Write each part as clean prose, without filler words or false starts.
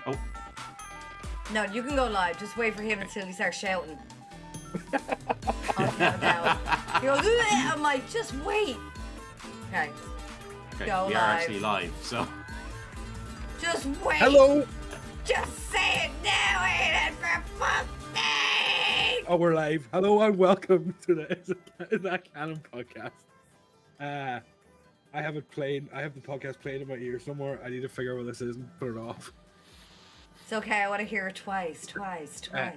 Oh. No, you can go live. Just wait for him until he starts shouting. I'll count down. He goes, I'm like, just wait. Okay. Go we live. are actually live, so. Just wait. Hello. Just say it now, Aiden, for fuck's sake. Oh, we're live. Hello and welcome to the Canon podcast. I have it playing. I have the podcast playing in my ear somewhere. I need to figure out what this is and put it off. It's okay. I want to hear it twice.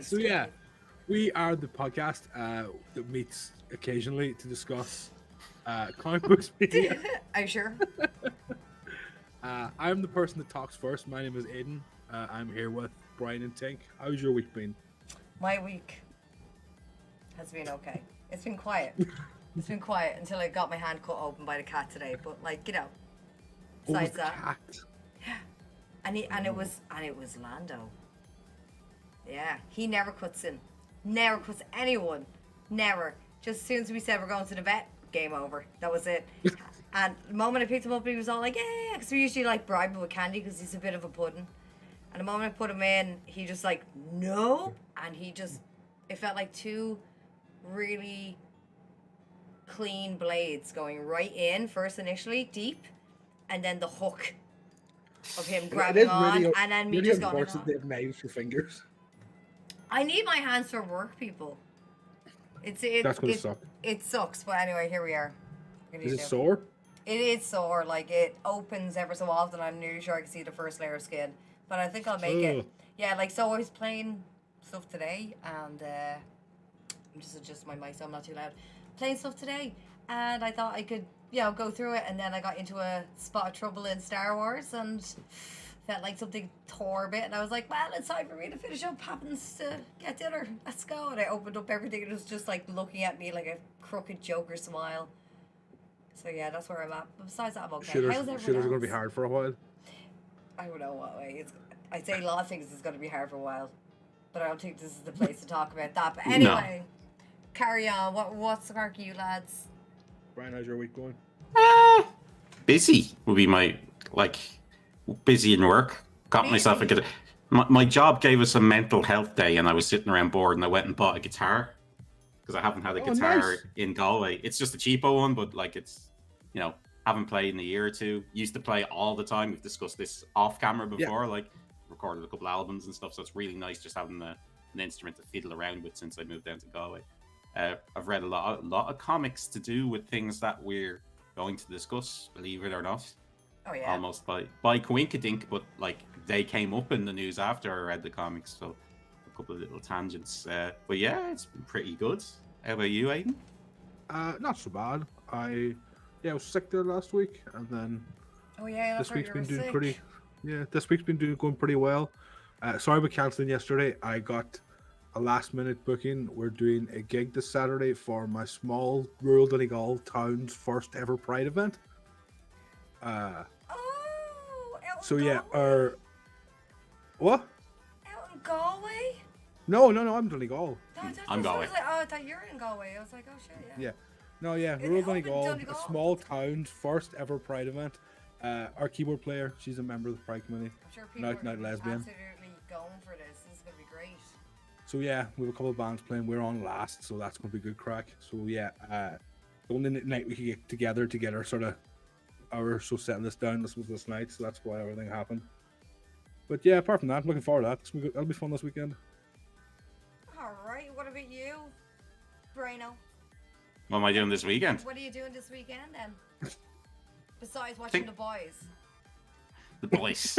So yeah, we are the podcast that meets occasionally to discuss comic books media. Are you sure? I'm the person that talks first. My name is Aiden. I'm here with Brian and Tink. How's your week been? My week has been okay. It's been quiet. It's been quiet until I got my hand cut open by the cat today. But like, you know, besides that, cat. and it was Lando. Yeah, he never cuts in, never cuts anyone, never. Just as soon as we said we're going to the vet, game over. That was it. And the moment I picked him up, he was all like, yeah, because we usually like bribe him with candy because he's a bit of a pudding. And the moment I put him in, he just like, no. And he just, it felt like two really clean blades going right in first initially, deep. And then the hook of him grabbing on. And then me just going, unfortunate they have knives for fingers. I need my hands for work, people. That's gonna suck. It sucks, but anyway, here we are. Is it sore? It is sore. Like, it opens ever so often. I'm nearly sure I can see the first layer of skin, but I think I'll make it. Yeah, like, so I was playing stuff today, and I'm just adjusting my mic so I'm not too loud. Playing stuff today, and I thought I could, you know, go through it, and then I got into a spot of trouble in Star Wars, and felt like something tore a bit, and I was like, well, it's time for me to finish up Happens to get dinner. Let's go. And I opened up everything, and it was just like looking at me like a crooked Joker smile. So yeah, that's where I'm at. But besides that, I'm okay. How's everyone else? Shooter's going to be hard for a while. I don't know what way. I'd say a lot of things is going to be hard for a while, but I don't think this is the place to talk about that. But anyway, carry on. What's the crack, you lads? Brian, how's your week going? Busy would be my, like, busy in work. Got myself a my job gave us a mental health day, and I was sitting around bored, and I went and bought a guitar because I haven't had a guitar in Galway. It's just a cheapo one, but like, it's, you know, haven't played in a year or two. Used to play all the time. We've discussed this off camera before. Like, recorded a couple albums and stuff, so it's really nice just having an instrument to fiddle around with since I moved down to Galway. I've read a lot of comics to do with things that we're going to discuss, believe it or not. Oh yeah. Almost by coinkydink, but like, they came up in the news after I read the comics, so a couple of little tangents. But yeah, it's been pretty good. How about you, Aiden? Not so bad. I was sick there last week, and then this week's been doing pretty. Yeah, this week's been going pretty well. Sorry about cancelling yesterday. I got a last minute booking. We're doing a gig this Saturday for my small rural Donegal town's first ever Pride event. So yeah, what? Out in Galway? No, I'm Donegal. I'm Galway. I thought you were in Galway. I was like, oh shit, yeah. Yeah. No, yeah, rural Donegal, a small town's first ever Pride event. Our keyboard player, she's a member of the Pride committee. I'm sure people are lesbian. absolutely going for this. This is gonna be great. So yeah, we have a couple of bands playing. We're on last, so that's gonna be good crack. So yeah, the only night we could get together to get our sort of hour or so setting this down. This was this night, so that's why everything happened. But yeah, apart from that, I'm looking forward to that. That'll be fun this weekend. All right, what about you, Braino? What am I doing this weekend? What are you doing this weekend then? Besides watching The Boys. The Boys.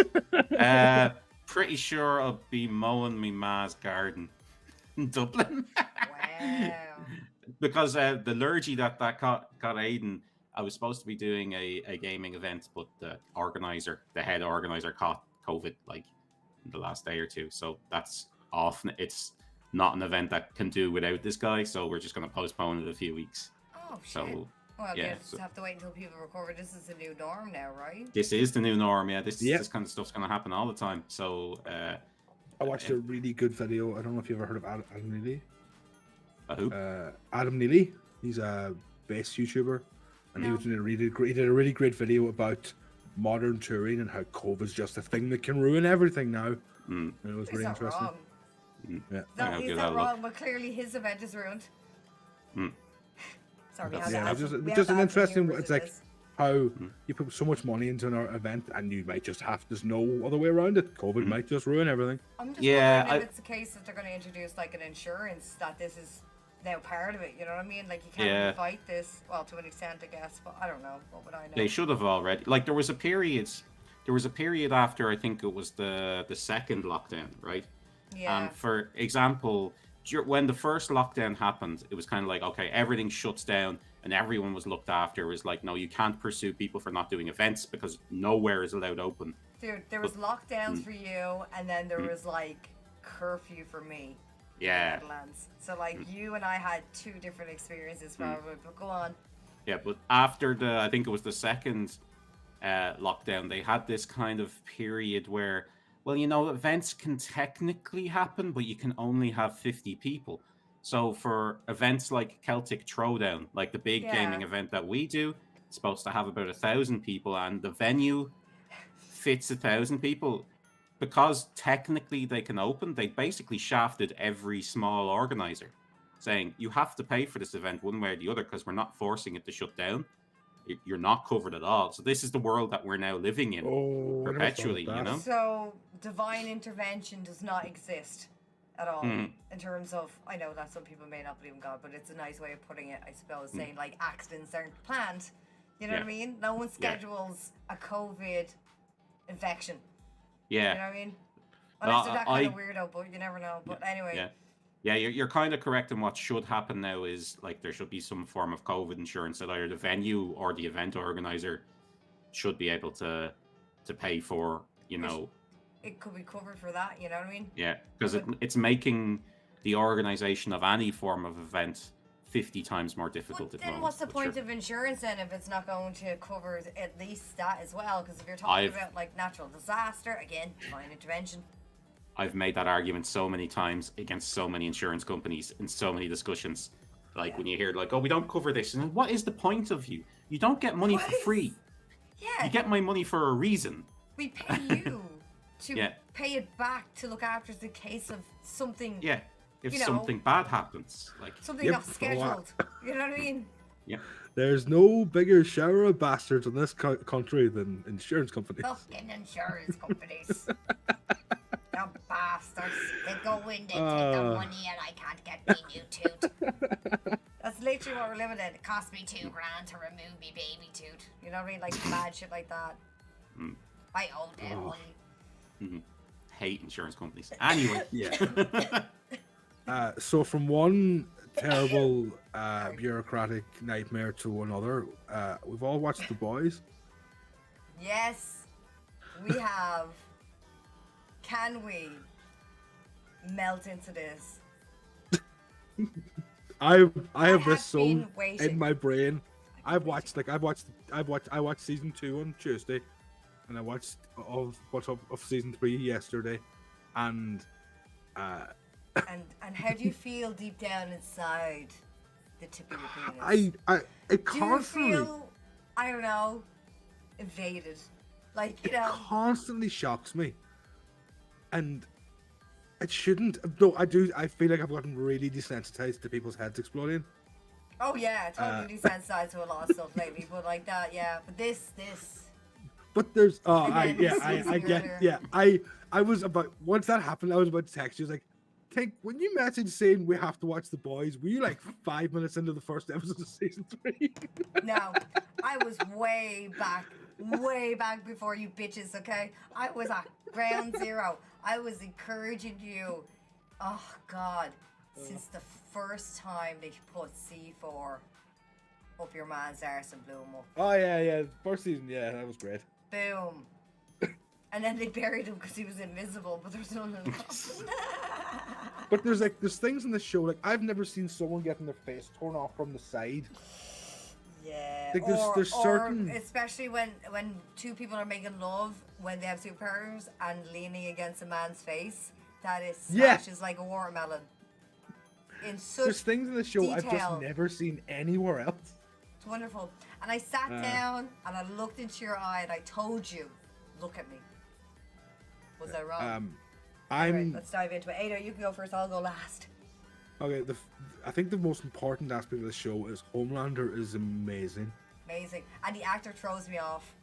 Pretty sure I'll be mowing me ma's garden in Dublin. Wow. Because the lurgy that got Aiden, I was supposed to be doing a gaming event, but the head organizer caught COVID like in the last day or two. So that's off. It's not an event that can do without this guy. So we're just going to postpone it a few weeks. Oh, shit. So, well, yeah, just have to wait until people recover. This is the new norm now, right? This is the new norm, yeah. This kind of stuff's going to happen all the time. So, I watched a really good video. I don't know if you've ever heard of Adam Neely. Who? Adam Neely. He's a bass YouTuber. And he was doing he did a really great video about modern touring and how COVID's just a thing that can ruin everything now. Mm. And it was He's really not interesting. wrong. Yeah. No, he's not wrong, but clearly his event is ruined. Mm. Sorry, we That's- have Yeah, to just, add- we just have an to add some interesting. humor It's to like this. how you put so much money into an event, and you might just have. There's no other way around it. COVID might just ruin everything. I'm just Yeah, wondering if it's the case that they're going to introduce like an insurance that this is now part of it. You know what I mean? Like you can't really fight this. Well, to an extent, I guess, but I don't know. What would I know? They should have already. Like there was a period. There was a period after I think it was the second lockdown, right? Yeah. And for example, when the first lockdown happened, it was kind of like, okay, everything shuts down and everyone was looked after. It was like, no, you can't pursue people for not doing events because nowhere is allowed open. Dude, there was lockdowns for you, and then there was like curfew for me. Yeah. In the Netherlands. So like you and I had two different experiences probably. But go on. Yeah, but after I think it was the second lockdown, they had this kind of period where, well, you know, events can technically happen, but you can only have 50 people. So for events like Celtic Throwdown, like the big gaming event that we do, it's supposed to have about 1,000 people, and the venue fits 1,000 people. Because technically they can open, they basically shafted every small organizer, saying you have to pay for this event one way or the other because we're not forcing it to shut down. You're not covered at all. So this is the world that we're now living in perpetually, you know? So divine intervention does not exist at all in terms of, I know that some people may not believe in God, but it's a nice way of putting it, I suppose, saying like accidents aren't planned. You know what I mean? No one schedules a COVID infection. Yeah. You know what I mean? Unless they're that kind of weirdo, but you never know. But anyway. Yeah. Yeah, you're kind of correct. And what should happen now is like there should be some form of COVID insurance that either the venue or the event organizer should be able to pay for, you know. It could be covered for that, you know what I mean? Yeah, because it's making the organization of any form of event 50 times more difficult. But then what's the point of insurance then if it's not going to cover at least that as well? Because if you're talking about like natural disaster, again, divine intervention. I've made that argument so many times against so many insurance companies in so many discussions. Like when you hear like, oh, we don't cover this. And what is the point of you? You don't get money for free. Yeah. You get my money for a reason. We pay you to pay it back to look after the case of something. Yeah. If something bad happens. Like something not scheduled. You know what I mean? Yeah. There's no bigger shower of bastards in this country than insurance companies. Fucking insurance companies. The bastards. They go in, they take the money, and I can't get me new tooth. That's literally what we're living in. It cost me $2,000 to remove me baby tooth. You know what I mean? Like mad shit like that. I owe them money. Hate insurance companies. Anyway. So from one terrible bureaucratic nightmare to another, we've all watched The Boys. Yes, we have. Can we melt into this? I have this so waiting. in my brain. I watched season 2 on Tuesday, and I watched of season 3 yesterday, and and how do you feel deep down inside the tip of your penis? I constantly do you feel, I don't know, invaded, like you know. It constantly shocks me, and it shouldn't. No, I do. I feel like I've gotten really desensitized to people's heads exploding. Oh yeah, totally desensitized to a lot of stuff lately, but like that, yeah. But this. But there's I was about, once that happened, I was about to text you. I was like, Tank, when you messaged saying we have to watch The Boys, were you like 5 minutes into the first episode of season 3? No, I was way back before you bitches, okay? I was at ground zero. I was encouraging you, oh God, since the first time they put C4 up your man's arse and blew him up. Oh yeah, first season, yeah, that was great. Boom. And then they buried him because he was invisible, but there's none of that. But there's things in the show, like I've never seen someone getting their face torn off from the side. Yeah. Like there's certain, especially when two people are making love when they have superpowers and leaning against a man's face, that is smashes like a watermelon. In such there's things in the show detail. I've just never seen anywhere else. It's wonderful. And I sat down and I looked into your eye and I told you, look at me. Was I wrong? Anyway, let's dive into it. Ada, you can go first. I'll go last. Okay, I think the most important aspect of the show is Homelander is amazing. Amazing. And the actor throws me off.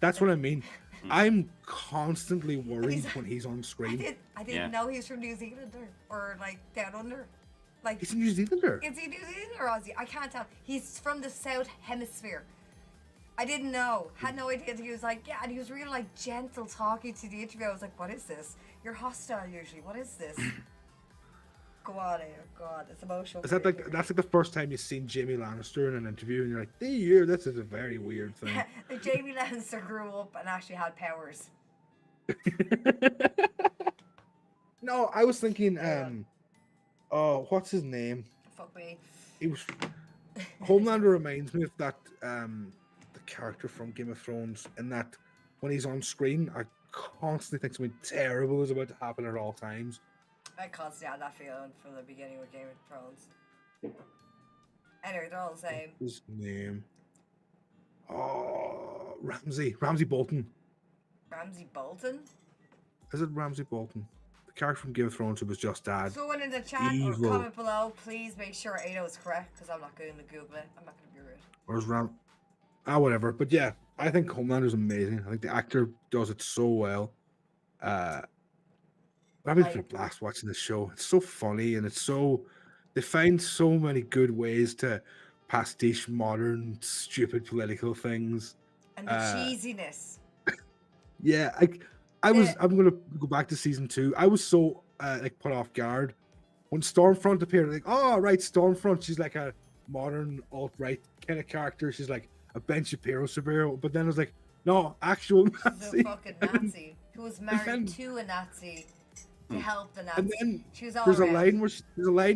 That's what I mean. I'm constantly worried when he's on screen. I didn't know he was from New Zealand or like down under. Like, he's a New Zealander. Is he New Zealand or Aussie? I can't tell. He's from the South Hemisphere. I didn't know. Had no idea that he was like, yeah, and he was really like gentle talking to the interview. I was like, what is this? You're hostile usually. What is this? Go on, Ada. Go on. It's emotional. Is that like that's like the first time you've seen Jamie Lannister in an interview and you're like, this is a very weird thing. Jamie Lannister grew up and actually had powers. No, I was thinking, what's his name? Fuck me. He was Homelander reminds me of that the character from Game of Thrones, in that when he's on screen, I constantly think something terrible is about to happen at all times. I constantly had that feeling from the beginning with Game of Thrones. Anyway, they're all the same. His name? Oh, Ramsay Bolton. Ramsay Bolton? Is it Ramsay Bolton? The character from Game of Thrones who was just dad. Someone in the chat or comment below, please make sure Ada is correct, because I'm not going to Google it. I'm not going to be rude. Where's whatever. But yeah, I think Homelander's amazing. I think the actor does it so well. I've been a blast watching this show. It's so funny and they find so many good ways to pastiche modern stupid political things. And the cheesiness. Yeah, I'm gonna go back to season 2. I was so put off guard when Stormfront appeared. Like, oh right, Stormfront. She's like a modern alt-right kind of character. She's like a Ben Shapiro superhero. But then I was like, no, actual Nazi. She's a fucking Nazi who was married to a Nazi to help the Nazi. And then she was all there's a line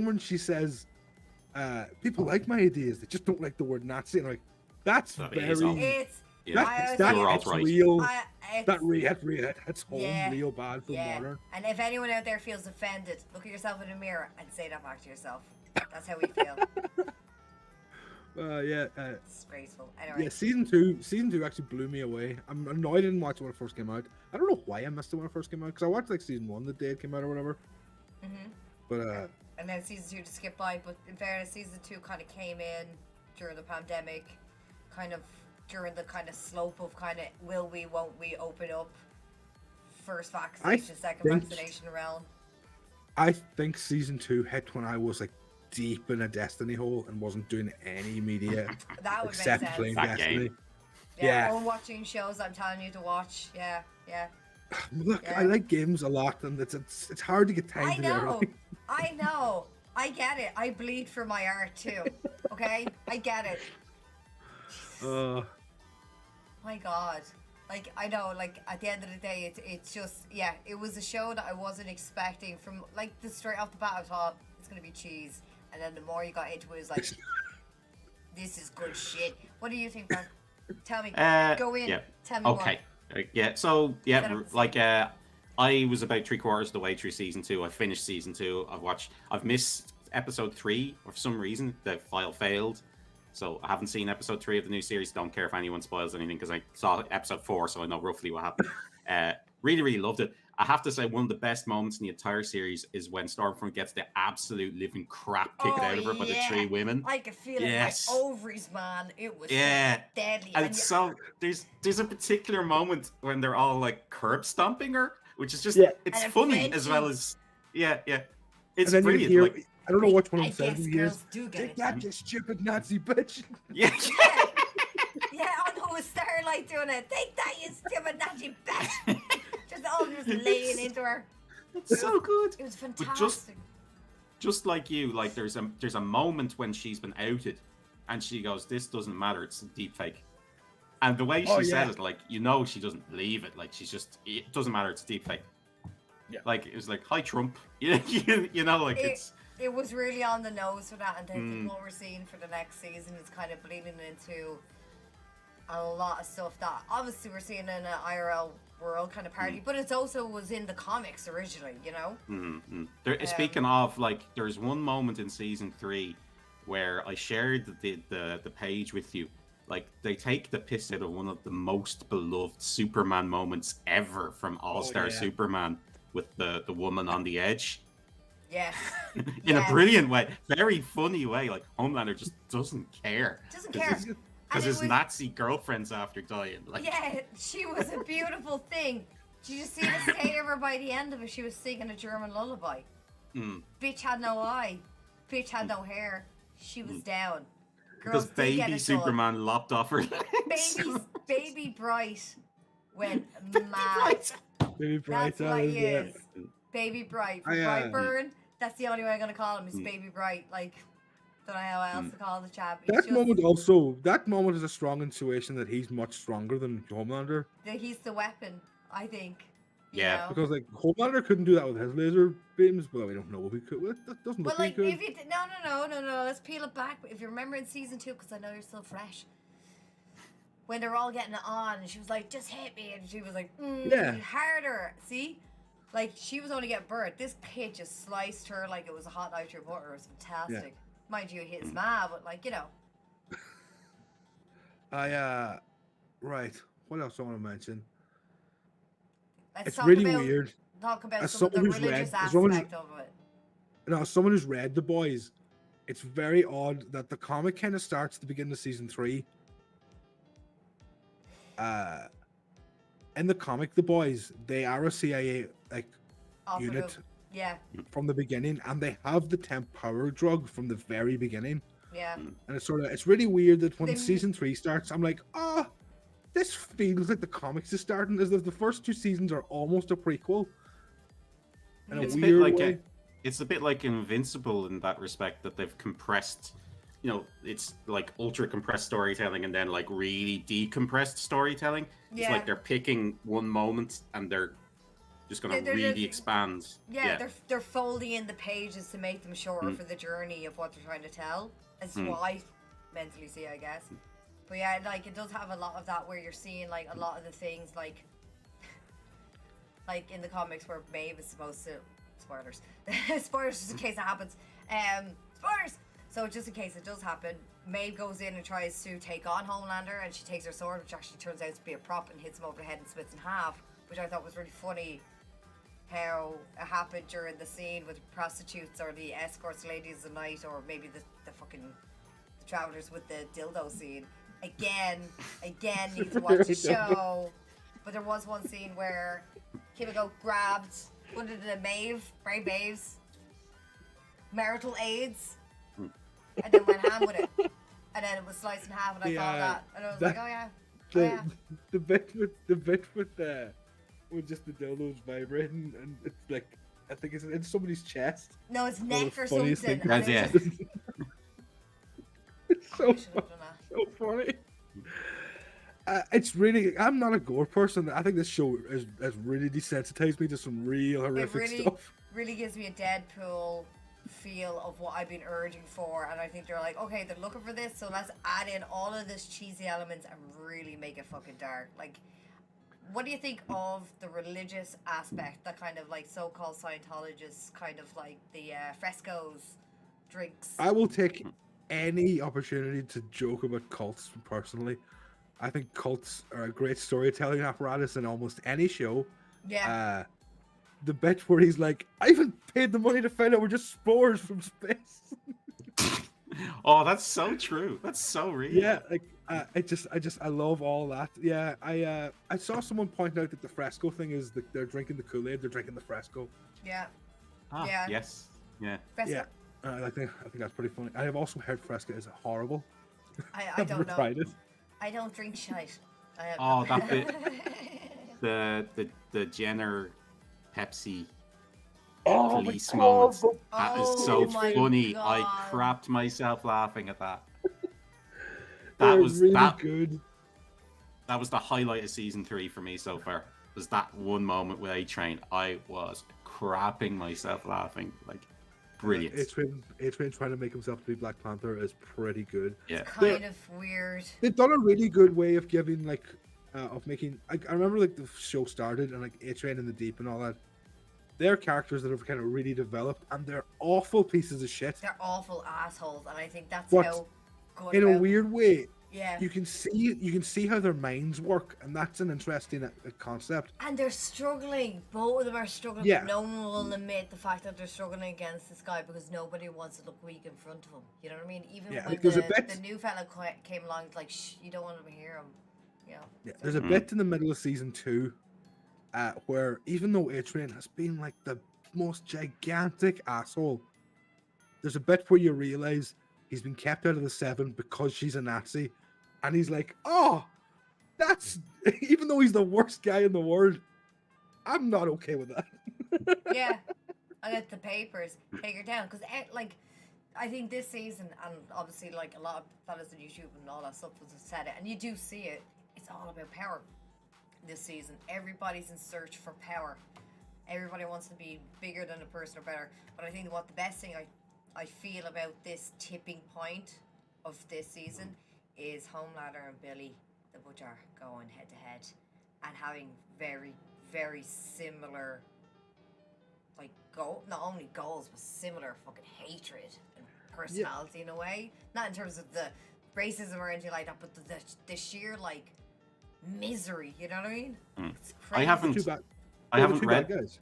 when she says, "People like my ideas. They just don't like the word Nazi." And I'm like, that's very. That's real. That's home real bad for modern. And if anyone out there feels offended, look at yourself in the mirror and say that back to yourself. That's how we feel. Disgraceful. Anyway. Yeah, season two actually blew me away. I know I didn't watch it when it first came out. I don't know why I missed it when it first came out, because I watched like season 1 the day it came out or whatever. But and then season 2 just skipped by. But in fairness, season 2 kind of came in during the pandemic, kind of during the kind of slope of kind of will we, won't we open up, first vaccination, second vaccination realm. I think season 2 hit when I was like deep in a Destiny hole and wasn't doing any media that would except make sense. playing that Destiny. Or watching shows I'm telling you to watch. Yeah. Look, I like games a lot, and it's hard to get time to do everything. I know. I get it. I bleed for my art too. Okay, I get it. My God. Like, I know, like, at the end of the day, it's just, it was a show that I wasn't expecting from, like, the straight off the bat. I thought, it's going to be cheese. And then the more you got into it, it was like, this is good shit. What do you think, man? Tell me. Go in. Tell me okay. I was about 3/4 of the way through season 2. I finished season 2. I've missed episode 3 for some reason. The file failed. So I haven't seen episode 3 of the new series. Don't care if anyone spoils anything, because I saw episode 4, so I know roughly what happened. Really, really loved it. I have to say, one of the best moments in the entire series is when Stormfront gets the absolute living crap kicked out of her by the 3 women. I could feel it in my ovaries, man. It was deadly. And so there's a particular moment when they're all like curb stomping her, which is just it's funny as well as it's brilliant. I don't know which one of them says he is. Take that, you stupid Nazi bitch. Yeah, I know it was Starlight doing it. Take that, you stupid Nazi bitch. just laying into her. It's so good. It was fantastic. But just like you, like there's a moment when she's been outed, and she goes, "This doesn't matter. It's a deep fake." And the way she said it, like, she doesn't believe it. Like, she's just, it doesn't matter. It's a deep fake. Yeah. Like, it was like, "Hi, Trump." It was really on the nose for that, and I think what we're seeing for the next season is kind of bleeding into a lot of stuff that obviously we're seeing in an IRL world kind of party, but it also was in the comics originally, Speaking of, like, there's one moment in season 3 where I shared the page with you. Like, they take the piss out of one of the most beloved Superman moments ever from All-Star Superman. with the woman on the edge. Yes. In a brilliant way, very funny way. Like Homelander just doesn't care. Doesn't care. Because his Nazi girlfriend's after dying. Like, yeah, she was a beautiful thing. Did you see the state of her by the end of it? She was singing a German lullaby. Bitch had no eye. Bitch had no hair. She was down. Girls because baby Superman lopped off her legs. Baby Bright went mad. Baby Bright. That's what he is. Baby Bright. Brightburn. That's the only way I'm gonna call him. Is Baby Bright. Like, don't know how else to call the chap. That moment is a strong intuition that he's much stronger than Homelander. That he's the weapon, I think. Yeah. Know? Because like Homelander couldn't do that with his laser beams, but we don't know if he could. That doesn't look like if you no. Let's peel it back. If you remember in season 2, because I know you're still fresh. When they're all getting it on, and she was like, "Just hit me," and she was like, harder. See. Like, she was only getting burnt. This kid just sliced her like it was a hot knife to your butter. It was fantastic. Yeah. Mind you, hit his ma, but, like, you know. Right. What else I want to mention? Let's it's really weird. Talk about some of the religious aspect of it. As someone who's read The Boys, it's very odd that the comic kind of starts at the beginning of season 3. In the comic, The Boys, they are a CIA unit from the beginning, and they have the temp power drug from the very beginning. Yeah. And it's really weird that when season 3 starts, I'm like, this feels like the comics is starting, as if the first 2 seasons are almost a prequel. In it's a weird way. It's a bit like Invincible in that respect, that they've compressed, it's like ultra compressed storytelling and then like really decompressed storytelling. Yeah. It's like they're picking one moment and they're just going to really expand. Yeah, they're folding in the pages to make them shorter for the journey of what they're trying to tell. That's what I mentally see, I guess. But yeah, like, it does have a lot of that where you're seeing like a lot of the things like in the comics where Maeve is supposed to spoilers just in case it happens. Spoilers. So just in case it does happen, Maeve goes in and tries to take on Homelander, and she takes her sword, which actually turns out to be a prop, and hits him over the head and splits in half, which I thought was really funny. How it happened during the scene with prostitutes or the escorts ladies of the night, or maybe the fucking the travelers with the dildo scene. Again, need to watch the show. But there was one scene where Kimiko grabbed one of the Maeve's marital aids, and then went ham with it. And then it was sliced in half, and I saw that. And I was like, oh yeah. The bit with just the dildos vibrating, and it's like, I think it's in somebody's chest. No, it's neck or something. It's so funny. It's really, I'm not a gore person. I think this show has really desensitized me to some real horrific stuff. Really gives me a Deadpool feel of what I've been urging for, and I think they're like, okay, they're looking for this, so let's add in all of this cheesy elements and really make it fucking dark. Like, what do you think of the religious aspect, that kind of like so-called Scientologists, kind of like the frescoes, drinks? I will take any opportunity to joke about cults personally. I think cults are a great storytelling apparatus in almost any show. Yeah. The bit where he's like, I haven't paid the money to find out we're just spores from space. Oh, that's so true. That's so real. Yeah, like I love all that. Yeah, I saw someone point out that the fresco thing is that they're drinking the Kool-Aid, they're drinking the fresco. Yeah. Yeah. Yes. Yeah. Fresco. Yeah. I think that's pretty funny. I have also heard Fresca is horrible. I don't know. Tried it. I don't drink shite. That bit, the Jenner Pepsi police moment. That is so funny. God. I crapped myself laughing at that. That was really good. That was the highlight of season 3 for me so far. Was that one moment with A-Train? I was crapping myself laughing. Like, brilliant. A-Train trying to make himself to be Black Panther is pretty good. Yeah. It's kind of weird. They've done a really good way of giving, like, of making... I remember, like, the show started and, like, A-Train in the Deep and all that. They're characters that have kind of really developed, and they're awful pieces of shit. They're awful assholes, and I think that's how good. In a weird way, Yeah. You can see how their minds work, and that's an interesting concept. And they're struggling. Both of them are struggling. Yeah. But no one will admit the fact that they're struggling against this guy because nobody wants to look weak in front of him. You know what I mean? Even when the new fella came along, it's like, shh, you don't want to hear him. Yeah. There's a bit in the middle of season 2 where even though A-Train has been like the most gigantic asshole, there's a bit where you realize he's been kept out of the 7 because she's a Nazi. And he's like, oh, that's... Even though he's the worst guy in the world, I'm not okay with that. Yeah. I got the papers. Take her down. Because, like, I think this season, and obviously, like, a lot of fellas on YouTube and all that stuff have said it, and you do see it, it's all about power this season. Everybody's in search for power. Everybody wants to be bigger than a person or better. But I think what the best thing I feel about this tipping point of this season is Homelander and Billy the Butcher going head to head and having very, very similar, like, not only goals, but similar fucking hatred and personality in a way. Not in terms of the racism or anything like that, but the sheer, like, misery, you know what I mean? It's crazy. I haven't read. Bad guys.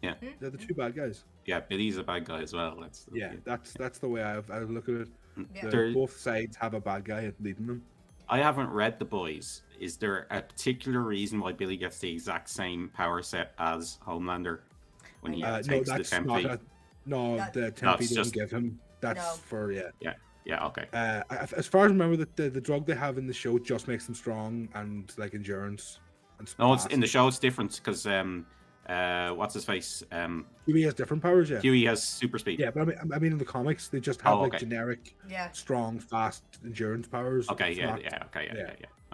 Yeah. They're the 2 bad guys. Yeah, Billy's a bad guy as well. That's the way I look at it. Yeah. Both sides have a bad guy leading them. I haven't read The Boys. Is there a particular reason why Billy gets the exact same power set as Homelander when he takes the temp fee? The temp fee doesn't give him. That's for Yeah, okay. As far as I remember, the drug they have in the show just makes them strong and like endurance. And no, it's in the show. It's different because what's his face? Huey has different powers. Yeah, Huey has super speed. Yeah, but I mean in the comics they just have like generic, strong, fast endurance powers. Okay,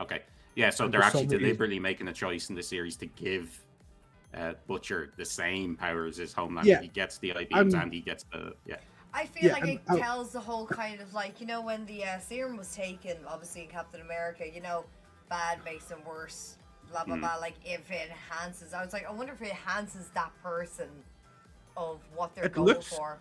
okay. Yeah, so they're actually deliberately making a choice in the series to give Butcher the same powers as Homelander. Yeah. He gets the IBs and he gets the I feel like it tells the whole kind of like, you know, when the serum was taken, obviously in Captain America, you know, bad makes them worse, blah, blah, blah. Like, if it enhances, I was like, I wonder if it enhances that person of what they're going for.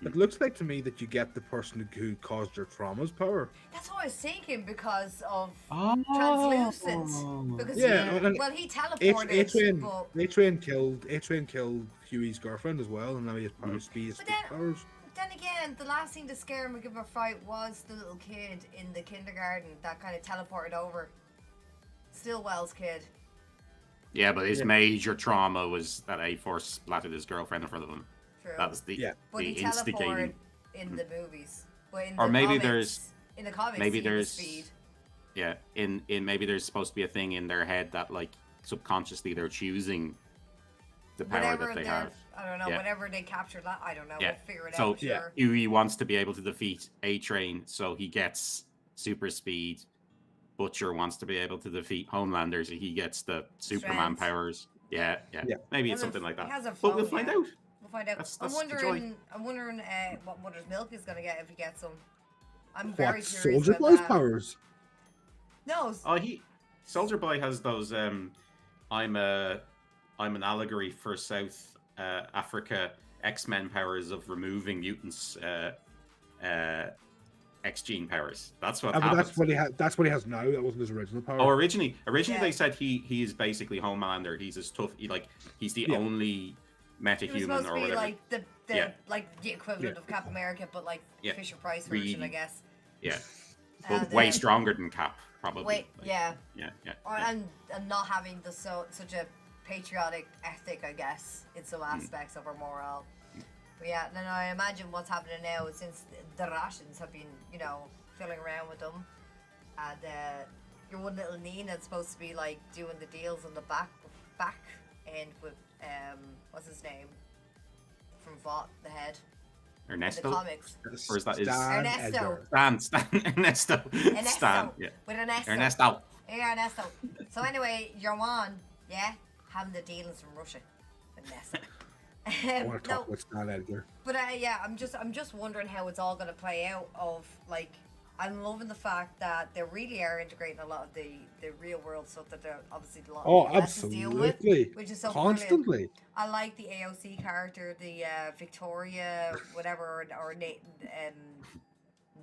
It looks like to me that you get the person who caused your trauma's power. That's what I was thinking because of translucence. Because he teleported. A-Train killed Huey's girlfriend as well, and now he has powers. Powers. Then again, the last thing to scare him and give him a fright was the little kid in the kindergarten that kind of teleported over. Stillwell's kid. Yeah, but his major trauma was that A-Force splattered his girlfriend in front of him. True. That was the instigating. In the movies, but in or the maybe comics, in the comics, maybe there's speed. Yeah, in maybe there's supposed to be a thing in their head that like subconsciously they're choosing the power that they have. I don't know. Yeah. Whenever they capture that, I don't know. Yeah. We'll figure it out. So sure. Huey wants to be able to defeat A-Train, so he gets super speed. Butcher wants to be able to defeat Homelander, so he gets the Superman powers. Yeah. Maybe it's something like that. But we'll find out. We'll find out. That's I'm wondering what Mother's Milk is going to get if he gets them. I'm very curious. Soldier Boy's powers? No. Soldier Boy has those. I'm an allegory for South Africa X-Men powers of removing mutants. X-gene powers. That's what happens. That's what he has now. That wasn't his original power. Oh, originally they said he is basically Homelander. He's as tough. He's the only metahuman or whatever. Like the equivalent of Cap America, but like Fisher Price version, I guess. Yeah, but way stronger than Cap, probably. Yeah. Or, and not having such a patriotic ethic, I guess, in some aspects of our morale. But yeah, then I imagine what's happening now is since the Russians have been, filling around with them, and your one little Nina's supposed to be like doing the deals on the back end with what's his name from Vought the head. Ernesto? In the comics. Or is that Ernesto? Ernesto. Stan. Yeah. With Ernesto. Ernesto. Yeah, Ernesto. So anyway, Yarwan, having the dealings from Russia. Ernesto. I want to talk with Stan Edgar. But I'm just wondering how it's all going to play out. Of like, I'm loving the fact that they really are integrating a lot of the real world stuff that they're obviously a lot of absolutely deal with, which is so constantly. Brilliant. I like the AOC character, the Victoria whatever or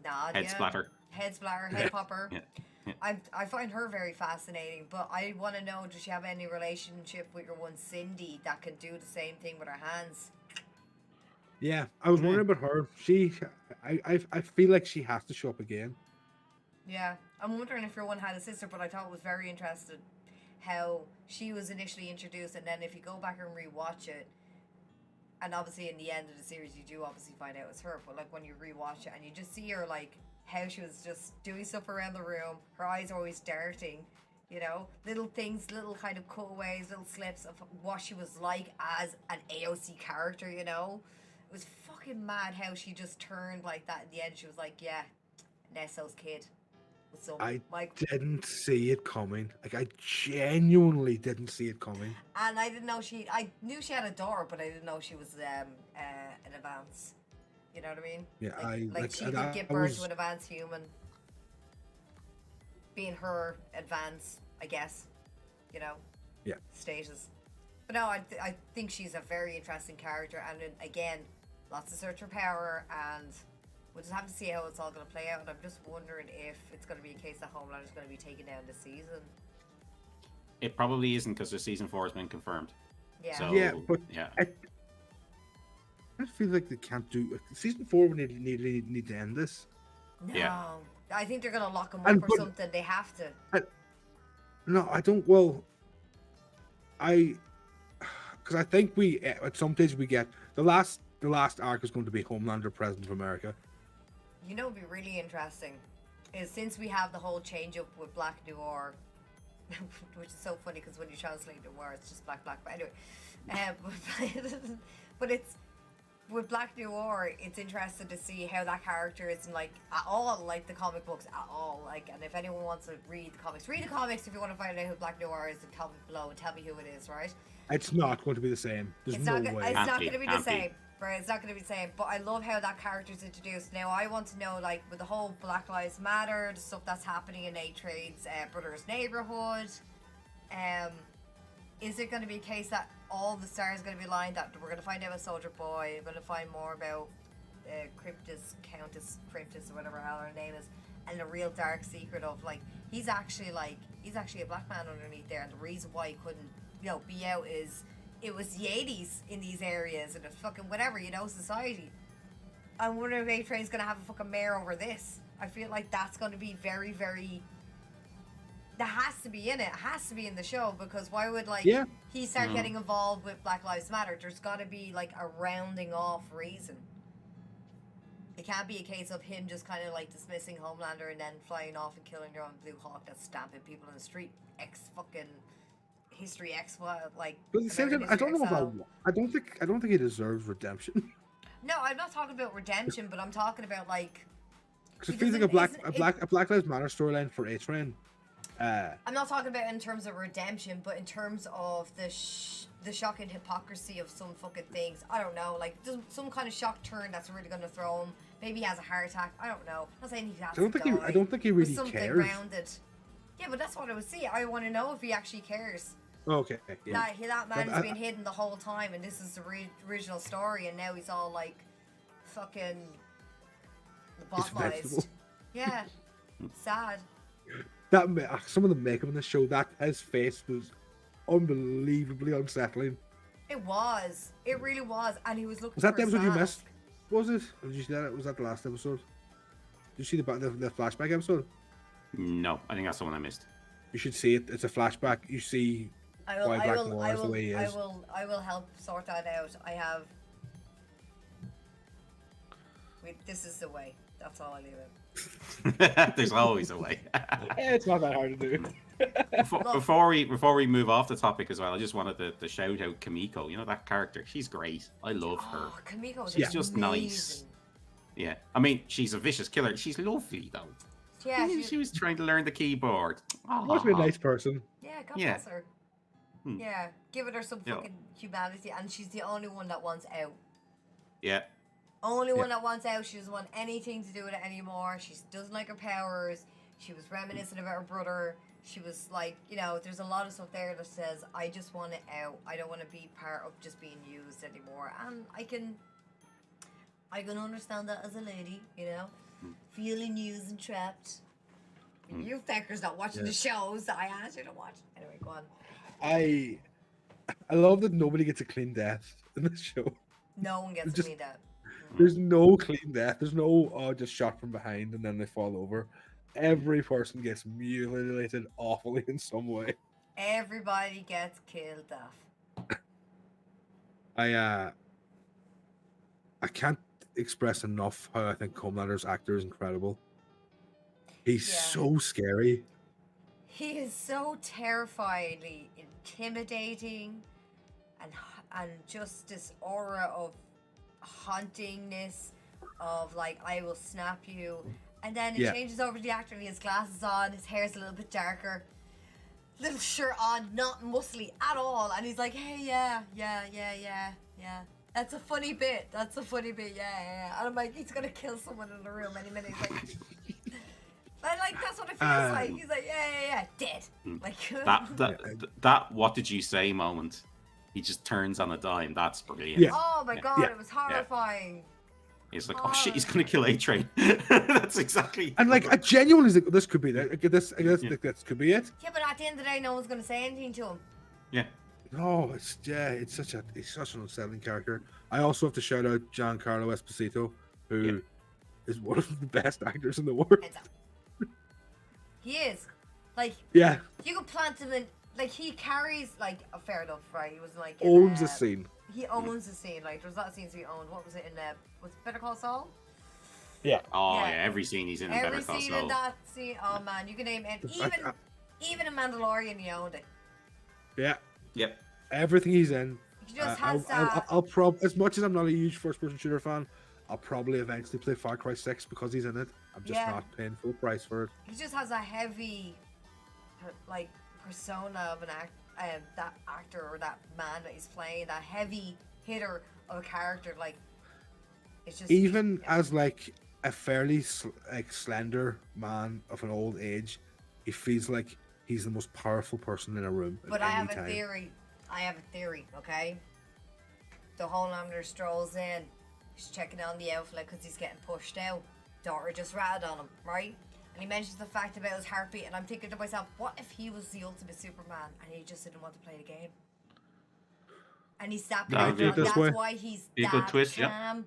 nod, head splatter. Head splatter, head popper. Yeah. Yeah. I find her very fascinating, but I want to know, does she have any relationship with your one Cindy that can do the same thing with her hands? Yeah, I was wondering about her. I feel like she has to show up again. Yeah, I'm wondering if your one had a sister, but I thought it was very interesting how she was initially introduced, and then if you go back and rewatch it, and obviously in the end of the series you do obviously find out it's her, but like when you rewatch it and you just see her like how she was just doing stuff around the room, her eyes are always darting, you know, little things, little kind of cutaways, little slips of what she was like as an AOC character, you know. It was fucking mad how she just turned like that in the end. She was like, yeah, Nesso's kid. So, I like, didn't see it coming. Like, I genuinely didn't see it coming. And I didn't know I knew she had a daughter, but I didn't know she was an advance. You know what I mean? Yeah, like she could give birth to an advanced human. Being her advance, I guess. You know? Yeah. Status. But no, I think she's a very interesting character, and again, lots of search for power, and we'll just have to see how it's all going to play out. And I'm just wondering if it's going to be a case that Homelander's going to be taken down this season. It probably isn't, because the season 4 has been confirmed. Yeah. So, yeah, but yeah. I feel like they can't do season 4. We need to end this. No, Yeah. I think they're going to lock him up or something. They have to. No, I don't. Well, because I think we at some stage we get the last arc is going to be Homelander, President of America. You know, it'd be really interesting is since we have the whole change up with Black Noir, which is so funny because when you translate Noir, it's just black. But anyway, but it's with Black Noir, it's interesting to see how that character isn't like at all like the comic books at all. Like, and if anyone wants to read the comics if you want to find out who Black Noir is, then comment below and tell me who it is, right? It's not going to be the same. There's no way. It's not going to be the same. Right, it's not going to be the same, but I love how that character's introduced. Now, I want to know, like, with the whole Black Lives Matter, the stuff that's happening in A-Trade's Brother's Neighborhood, is it going to be a case that all the stars are going to be aligned, that we're going to find out about Soldier Boy, we're going to find more about Countess Cryptus, or whatever her name is, and the real dark secret of, like, he's actually a black man underneath there, and the reason why he couldn't, you know, be out is it was the 80s in these areas, and it's fucking whatever, you know, society. I wonder if A-Train's gonna have a fucking mayor over this. I feel like that's gonna be very, very... That has to be in it. It has to be in the show, because why would, like, he start getting involved with Black Lives Matter? There's gotta be, like, a rounding off reason. It can't be a case of him just kind of, like, dismissing Homelander and then flying off and killing your own Blue Hawk that's stamping people in the street. History X, like. But at the same time, I don't know about. I don't think he deserves redemption. No, I'm not talking about redemption, but I'm talking about like. Because it feels like a Black Lives Matter storyline for A-Train. I'm not talking about in terms of redemption, but in terms of the shocking hypocrisy of some fucking things. I don't know, like some kind of shock turn that's really going to throw him. Maybe he has a heart attack. I don't know. I'm not saying he has to die. I don't think he really something cares. Rounded. Yeah, but that's what I would see. I want to know if he actually cares. Okay. Yeah. That man's been hidden the whole time, and this is the original story, and now he's all like, fucking, lobotomized. Yeah, sad. That some of the makeup in the show, that his face was unbelievably unsettling. It was. It really was, and he was looking. Was that for the episode you mask. missed? Was it? Or did you see that? Was that the last episode? Did you see the flashback episode? No, I think that's the one I missed. You should see it. It's a flashback. You see why Black Noir is the way he is. I will help sort that out. I have. This is the way. That's all I leave it. There's always a way. It's not that hard to do. Before we move off the topic as well, I just wanted to shout out Kamiko. You know, that character. She's great. I love her. Kamiko, she's just nice. Yeah, I mean, she's a vicious killer. She's lovely though. Yeah, she was trying to learn the keyboard. She must be a nice person. Yeah, God bless her. Yeah, giving her some fucking humanity, and she's the only one that wants out. Yeah. Only one that wants out. She doesn't want anything to do with it anymore. She doesn't like her powers. She was reminiscent about her brother. She was like, you know, there's a lot of stuff there that says, I just want it out. I don't want to be part of just being used anymore. And I can understand that as a lady, you know. Feeling used and trapped. You fuckers not watching the shows that I asked you to watch. Anyway, go on. I love that nobody gets a clean death in this show. No one gets a clean death. There's no clean death. There's no just shot from behind and then they fall over. Every person gets mutilated awfully in some way. Everybody gets killed off. I can't express enough how I think Homelander's actor is incredible. He's so scary. He is so terrifyingly intimidating, and just this aura of hauntingness, of like, I will snap you. And then it changes over to the actor and he has glasses on, his hair's a little bit darker, little shirt on, not muscly at all, and he's like, hey, yeah. That's a funny bit, yeah. And I'm like, he's gonna kill someone in the room any minute. He's like, and like, that's what it feels like. He's like, yeah, dead. Like that what did you say moment? He just turns on a dime. That's brilliant. Yeah. Oh my god, it was horrifying. He's like, oh shit, he's gonna kill A-Train. That's exactly. And like, I genuinely think this could be it. This could be it. Yeah, but at the end of the day, no one's gonna say anything to him. Yeah. No, he's such an unsettling character. I also have to shout out Giancarlo Esposito, who is one of the best actors in the world. He is. Like, you can plant him in, like, he carries, like, a fair enough, right? He was like, owns the scene. He owns the scene. Like, there's a lot of scenes he owned. What was it in was it Better Call Saul? Yeah. Oh yeah, every scene he's in Better Call Saul. Every scene in that scene. Oh man, you can name it. Even in Mandalorian, he owned it. Yeah. Yep. Everything he's in. He just has that. I'll as much as I'm not a huge first-person shooter fan, I'll probably eventually play Far Cry 6 because he's in it. I'm just not paying full price for it. He just has a heavy, like, persona of that actor or that man that he's playing, that heavy hitter of a character. Like, it's just even as like a fairly slender man of an old age, he feels like he's the most powerful person in a room. But I have a theory. Okay. The Homelander strolls in. He's checking on the outfit because he's getting pushed out. Daughter just ratted on him, right? And he mentions the fact about his heartbeat, and I'm thinking to myself, what if he was the ultimate Superman and he just didn't want to play the game? And he stopped him, and that's why he's that calm.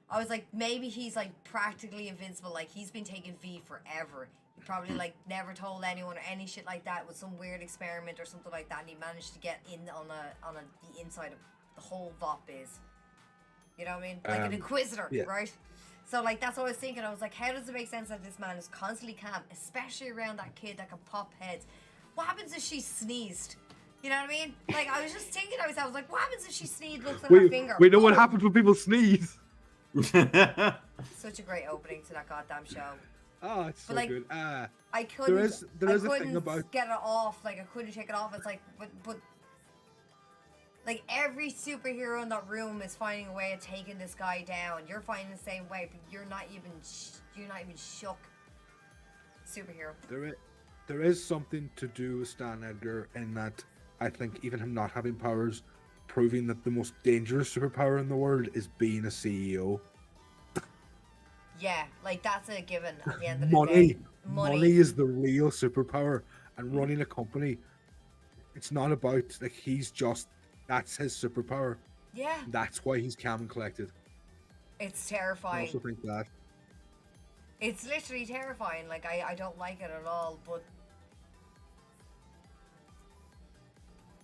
I was like, maybe he's like practically invincible. Like, he's been taking V forever. He probably like never told anyone or any shit like that. It was some weird experiment or something like that, and he managed to get in on the inside of the whole VOP biz. You know what I mean? Like an inquisitor, right? So, like, that's what I was thinking. I was like, how does it make sense that this man is constantly calm, especially around that kid that can pop heads? What happens if she sneezed? You know what I mean? Like, I was just thinking to myself, I was like, what happens if she sneezed, looks at her finger? We know what happens when people sneeze. Such a great opening to that goddamn show. Oh, it's so good. I couldn't, there is a thing about... get it off. Like, I couldn't take it off. It's like, but like, every superhero in that room is finding a way of taking this guy down. You're finding the same way, but you're not even shook. Superhero. There is something to do with Stan Edgar in that I think even him not having powers, proving that the most dangerous superpower in the world is being a CEO. Yeah, like, that's a given at the end of the day. Money is the real superpower, and running a company, it's not about, like, that's his superpower. Yeah. That's why he's calm and collected. It's terrifying. I also think that. It's literally terrifying. Like, I don't like it at all, but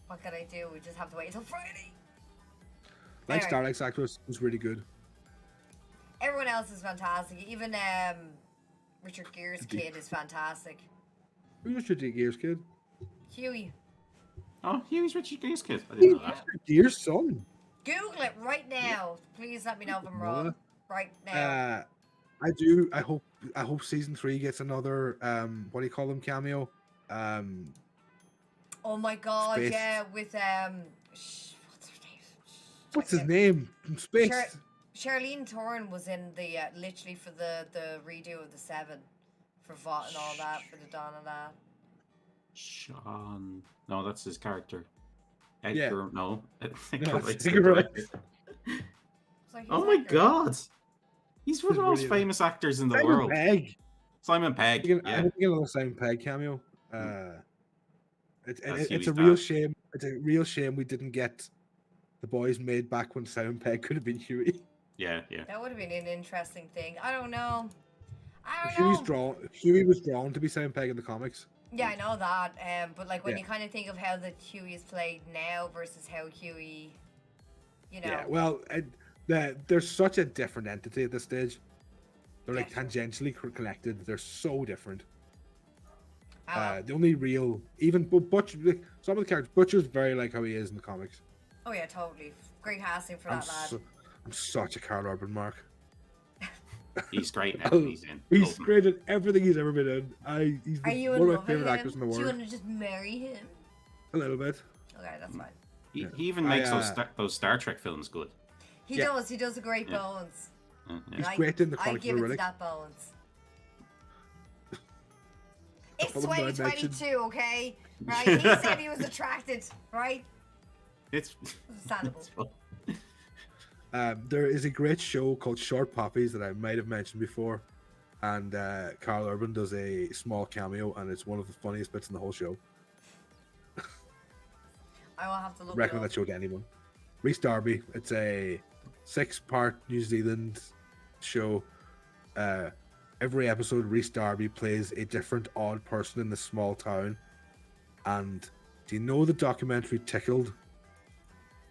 what can I do? We just have to wait until Friday. Like, anyway. Starlight's actor was really good. Everyone else is fantastic. Even Richard Gere's kid is fantastic. Who's Richard Gere's kid? Huey. Oh, Huey's Richard Gere's kid. I didn't know that. Richard Gere's son. Google it right now. Please let me know if I'm wrong. Right now. I do. I hope season 3 gets another what do you call them, cameo? Oh my god, Space. yeah, with what's his name? From Space. Charlene Torn was in the literally for the redo of the 7 for VOT and all that, for the dawn of that. Sean, no, that's his character. Edgar, no. Edgar Wright. Oh my god! He's one of the most famous actors in the Simon world. Pegg. Simon Pegg. I Yeah. think another Simon Pegg cameo. It's a real shame. It's a real shame we didn't get The Boys made back when Simon Pegg could have been Huey. Yeah. That would have been an interesting thing. I don't know. Huey was drawn to be Simon Pegg in the comics. Yeah, I know that. But like when you kind of think of how the Huey is played now versus how Huey, Yeah, well, there's such a different entity at this stage. They're like tangentially connected. They're so different. The only real, even Butch, some of the characters, Butcher's very like how he is in the comics. Oh yeah, totally. Great casting for that lad. I'm such a Carl Urban mark. He's great in everything he's in. He's great in everything he's ever been in. He's one of my favorite actors in the world. Do you want to just marry him? A little bit. Okay, that's fine. He even makes those Star Trek films good. He does. He does a great Bones. He's great in the comics. I give it to that Bones. It's 2022, okay? Right? He said he was attracted, right? It's understandable. There is a great show called Short Poppies that I might have mentioned before, and Carl Urban does a small cameo, and it's one of the funniest bits in the whole show. I will have to look. Recommend that show to anyone. Rhys Darby. It's a 6-part New Zealand show. Every episode, Rhys Darby plays a different odd person in this small town. And do you know the documentary Tickled?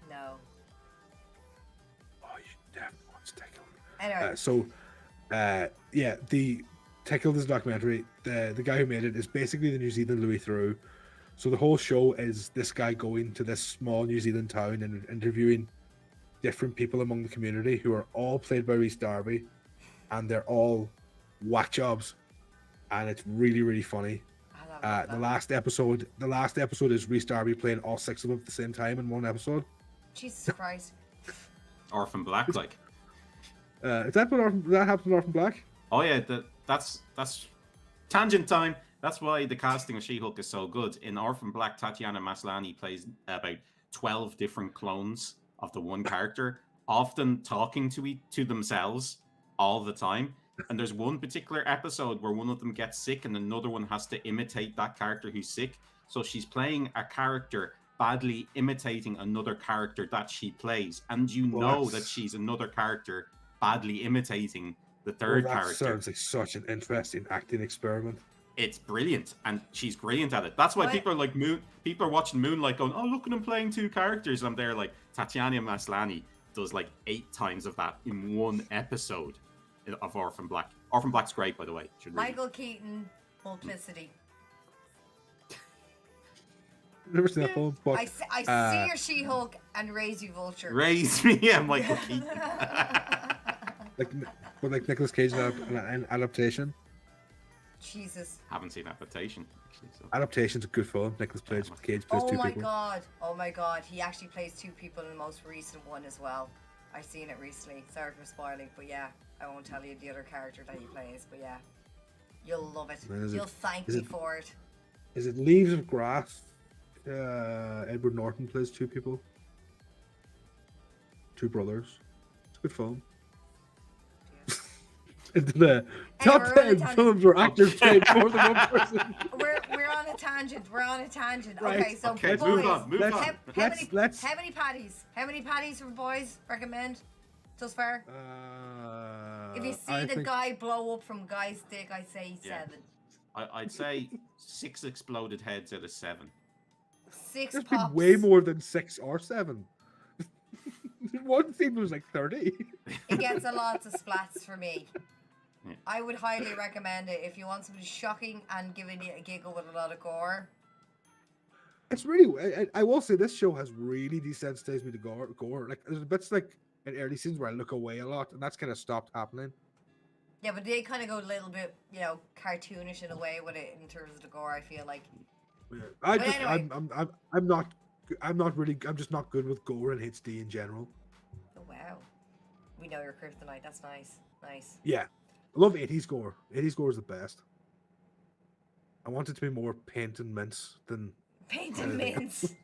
No. Oh, you definitely watch Tickled. Anyway. The Tickled is a documentary. The guy who made it is basically the New Zealand Louis Theroux. So the whole show is this guy going to this small New Zealand town and interviewing different people among the community who are all played by Rhys Darby, and they're all whack jobs, and it's really, really funny. The last episode is Rhys Darby playing all 6 of them at the same time in one episode. Jesus Christ. Orphan Black, like. Is that what that happens in Orphan Black? Oh yeah, that's tangent time. That's why the casting of She-Hulk is so good. In Orphan Black, Tatiana Maslany plays about 12 different clones of the one character, often talking to themselves all the time. And there's one particular episode where one of them gets sick and another one has to imitate that character who's sick. So she's playing a character badly imitating another character that she plays. And you know that she's another character badly imitating the third character. Sounds like such an interesting acting experiment. It's brilliant, and she's brilliant at it. That's why people are like people are watching Moonlight going, oh, look at him playing 2 characters. And I'm there like, Tatiana Maslany does like 8 times of that in one episode of Orphan Black. Orphan Black's great, by the way. Michael Keaton, Multiplicity. Never seen that film, but I see your She-Hulk and Raise You Vulture. Raise me, yeah, Michael Keaton. like Nicolas Cage an adaptation. Jesus. Haven't seen Adaptation, actually. So. Adaptation's a good film. Nicolas Cage plays 2 people. Oh my god. He actually plays 2 people in the most recent one as well. I've seen it recently. Sorry for spoiling, but yeah. I won't tell you the other character that he plays, but yeah. You'll love it. You'll thank me for it. Is it Leaves of Grass? Edward Norton plays 2 people. 2 brothers. It's a good film. Into the top 10 films where actors played more than one person. We're on a tangent. Right. Okay, so okay, boys, move on. How many patties for boys recommend thus far? If you see the guy blow up from Guy's dick, I'd say 7. I'd say 6 exploded heads out of 7. 6 There's pops. been way more than 6 or 7. One scene was like 30. It gets a lot of splats for me. Yeah. I would highly recommend it if you want something shocking and giving you a giggle with a lot of gore. It's really, I will say this show has really desensitized me to gore. Like there's bits like in early seasons where I look away a lot, and that's kind of stopped happening. Yeah, but they kind of go a little bit, cartoonish in a way with it in terms of the gore. I feel like. Yeah. I'm just not good with gore and HD in general. Oh wow, we know your kryptonite. That's nice. Yeah, I love 80s gore. 80s gore is the best. I want it to be more paint and mints than paint and mints.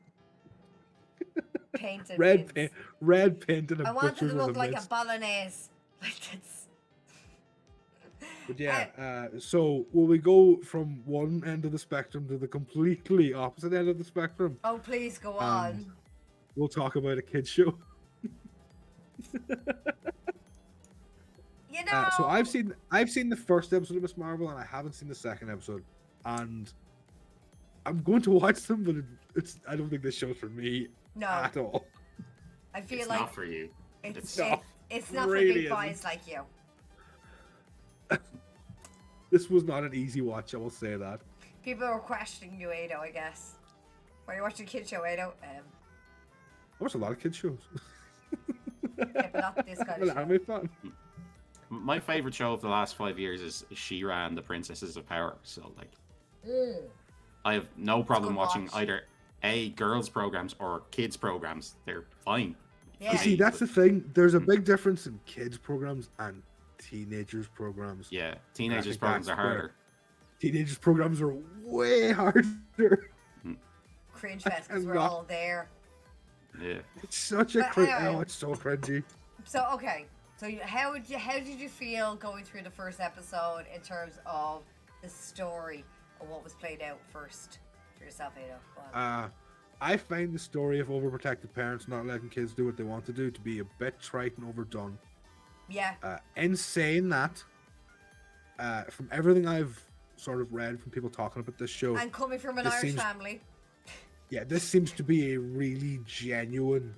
Paint and red mints. Red paint and a I want it butcher's to look like mince. a bolognese. Like But yeah, so will we go from one end of the spectrum to the completely opposite end of the spectrum? Oh, please go on. We'll talk about a kids show. You know. So I've seen the first episode of Miss Marvel, and I haven't seen the second episode, and I'm going to watch them, but I don't think this show's for me at all. I feel it's like not for you. It's not really for big boys like you. This was not an easy watch, I will say that. People are questioning you, Ado, I guess. Why are you watching a kid show, Ado? I watch a lot of kids shows. Yeah, but not this kind I'm of an anime fan. My favorite show of the last 5 years is She-Ra and the Princesses of Power. So like, I have no problem watching either girls programs or kids programs. They're fine. Yeah. You see, that's the thing. There's a big difference in kids programs and teenagers programs. Yeah, teenagers programs are harder. Teenagers programs are way harder. Cringe fest because we're all there. Yeah. It's such a it's so cringy. So okay. So how did you feel going through the first episode in terms of the story of what was played out first for yourself, Ado? I find the story of overprotective parents not letting kids do what they want to do to be a bit trite and overdone. Yeah. In saying that, from everything I've sort of read from people talking about this show, and coming from an Irish family. Yeah, this seems to be a really genuine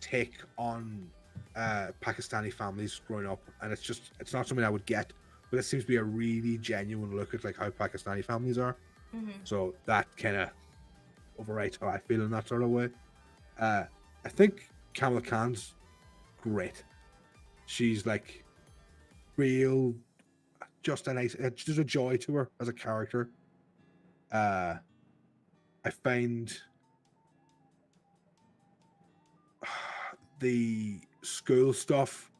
take on Pakistani families growing up, and it's not something I would get, but it seems to be a really genuine look at like how Pakistani families are. So that kind of overrides how I feel in that sort of way. I think Kamala Khan's great. She's like real, just a nice. There's a joy to her as a character. I find the school stuff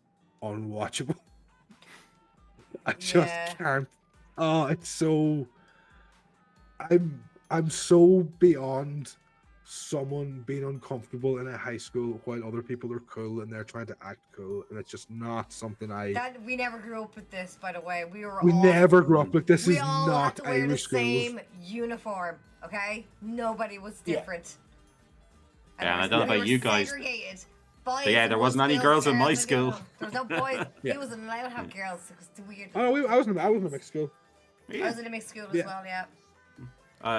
unwatchable. I just can't. Oh, it's so. I'm so beyond someone being uncomfortable in a high school while other people are cool and they're trying to act cool, and it's just not something we never grew up with this, by the way. We never grew up with this. We is all not had to wear Irish the same uniform. Okay, nobody was different. Yeah, and I don't know about you guys. Boys but yeah, there wasn't any girls in my school. There was no boys. He wasn't allowed to have girls. It was too weird. Oh, I was in a mixed school. I was in a mixed school as well. Yeah.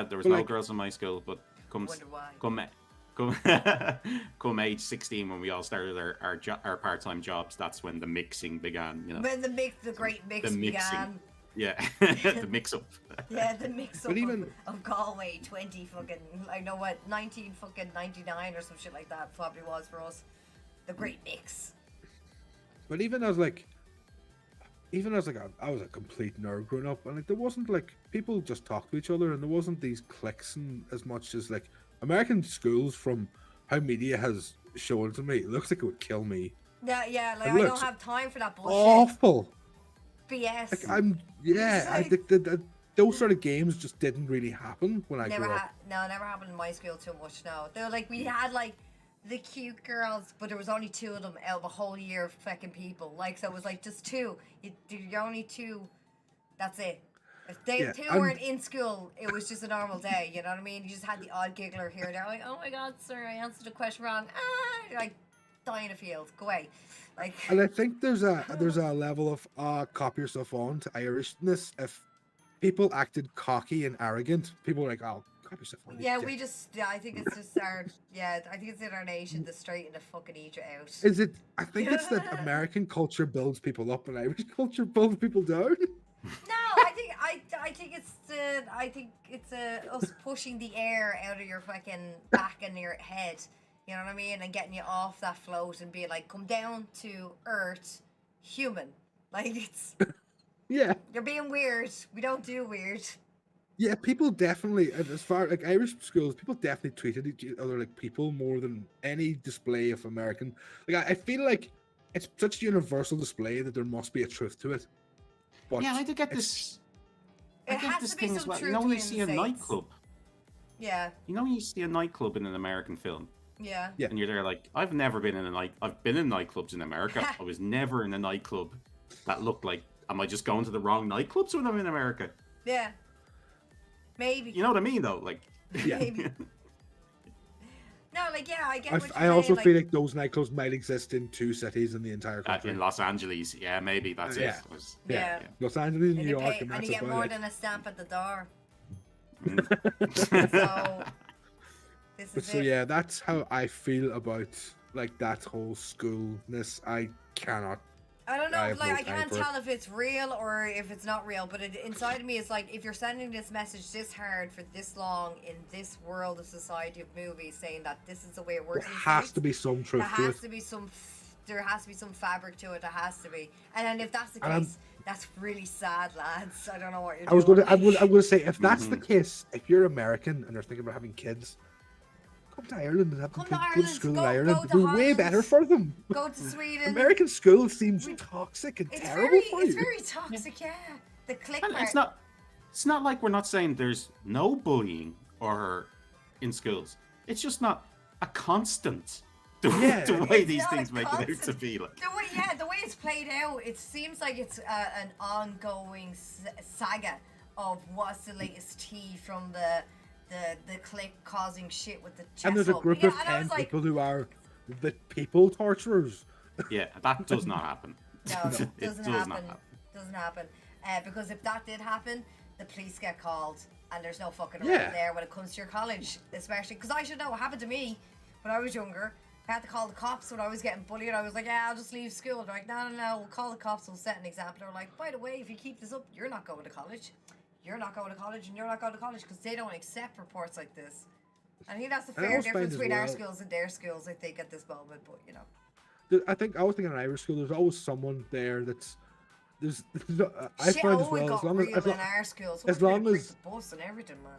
There was no girls in my school, but come age 16 when we all started our part-time jobs, that's when the mixing began. You know, when the great mix began. Yeah, the mix-up. Yeah, the mix-up of Galway 1999 or some shit like that probably was for us. The great mix. But I was a complete nerd growing up, and like there wasn't like people just talk to each other, and there wasn't these cliques and as much as like American schools. From how media has shown to me, it looks like it would kill me. Yeah, like I don't have time for that bullshit. Awful. BS. Like I think that those sort of games just didn't really happen when I grew up. No, never happened in my school too much. No, they were like we had like the cute girls, but there was only 2 of them out of a whole year of fucking people. Like so, it was like just 2. You're only 2. That's it. If they 2 weren't in school, it was just a normal day. You know what I mean? You just had the odd giggler here and there, like, oh my god, sir, I answered the question wrong. You're like, die in a field, go away. Like, and I think there's a level of copy yourself on to Irishness. If people acted cocky and arrogant, people were like, oh, copy yourself on. Yeah, I think it's just I think it's in our nation to straighten the fucking each out. Is it? I think it's that American culture builds people up and Irish culture builds people down. No, I think it's us pushing the air out of your fucking back and your head. You know what I mean? And getting you off that float and being like, come down to earth, human. Like it's. Yeah. You're being weird. We don't do weird. Yeah, people definitely, as far like Irish schools, people definitely treated each other like people more than any display of American. Like I feel like it's such a universal display that there must be a truth to it. But yeah, I do get this. I get this thing as well. You know when you see a nightclub. Yeah. You know when you see a nightclub in an American film. Yeah. And you're there like, I've been in nightclubs in America. I was never in a nightclub that looked like am I just going to the wrong nightclubs when I'm in America? Yeah. Maybe. You know what I mean, though? Like, Yeah. Maybe. No, like, yeah, I get what you're I also saying, feel like those nightclubs might exist in 2 cities in the entire country. in Los Angeles, yeah, maybe that's Yeah. it. Yeah. Los Angeles, New and you York, pay, and and that's you get about more it. than a stamp at the door. Mm. So this is So it. yeah, that's how I feel about like that whole schoolness. I cannot. I don't know, I have like no I time can't for it. tell if it's real or if it's not real, but inside of me it's like, if you're sending this message this hard for this long in this world of society of movies, saying that this is the way it works, There in the has States, to be some truth there to has it. to be there has to be some fabric to it. There has to be, and then if that's the And case, that's really sad, lads. I don't know what you're I was doing. going to. I'm going to say, if that's the Mhm. case, if you're American and you're thinking about having kids, come to Ireland and have them Come to go to Ireland, school go- in Ireland. go to It'll be way Holland. better for them. Go to Sweden. American school seems toxic and It's terrible for it's you. very toxic, yeah. The click And part. it's not like we're not saying there's no bullying or in schools. It's just not a constant. The way It's these not a things make it out to constant- be like. The way it's played out, it seems like it's an ongoing saga of what's the latest tea from the clique causing shit with the chest. And there's a group of 10 like, people who are the people torturers. Yeah, that does not happen. no, It it doesn't does happen. not happen. Doesn't happen. Because if that did happen, the police get called, and there's no fucking around Yeah. there when it comes to your college, especially because I should know what happened to me when I was younger. I had to call the cops when I was getting bullied. I was like, yeah, I'll just leave school. They're like, no, we'll call the cops, we'll set an example. They're like, by the way, if you keep this up, you're not going to college. You're not going to college, and you're not going to college, because they don't accept reports like this. And I think that's the And I fair also find difference as between our well- schools and their schools, I think, at this moment, but you know. I think I was thinking in Irish school, there's always someone there that's I Shit, find as it well, got as long real as in our schools. as We're long gonna as- break the bus and everything, man.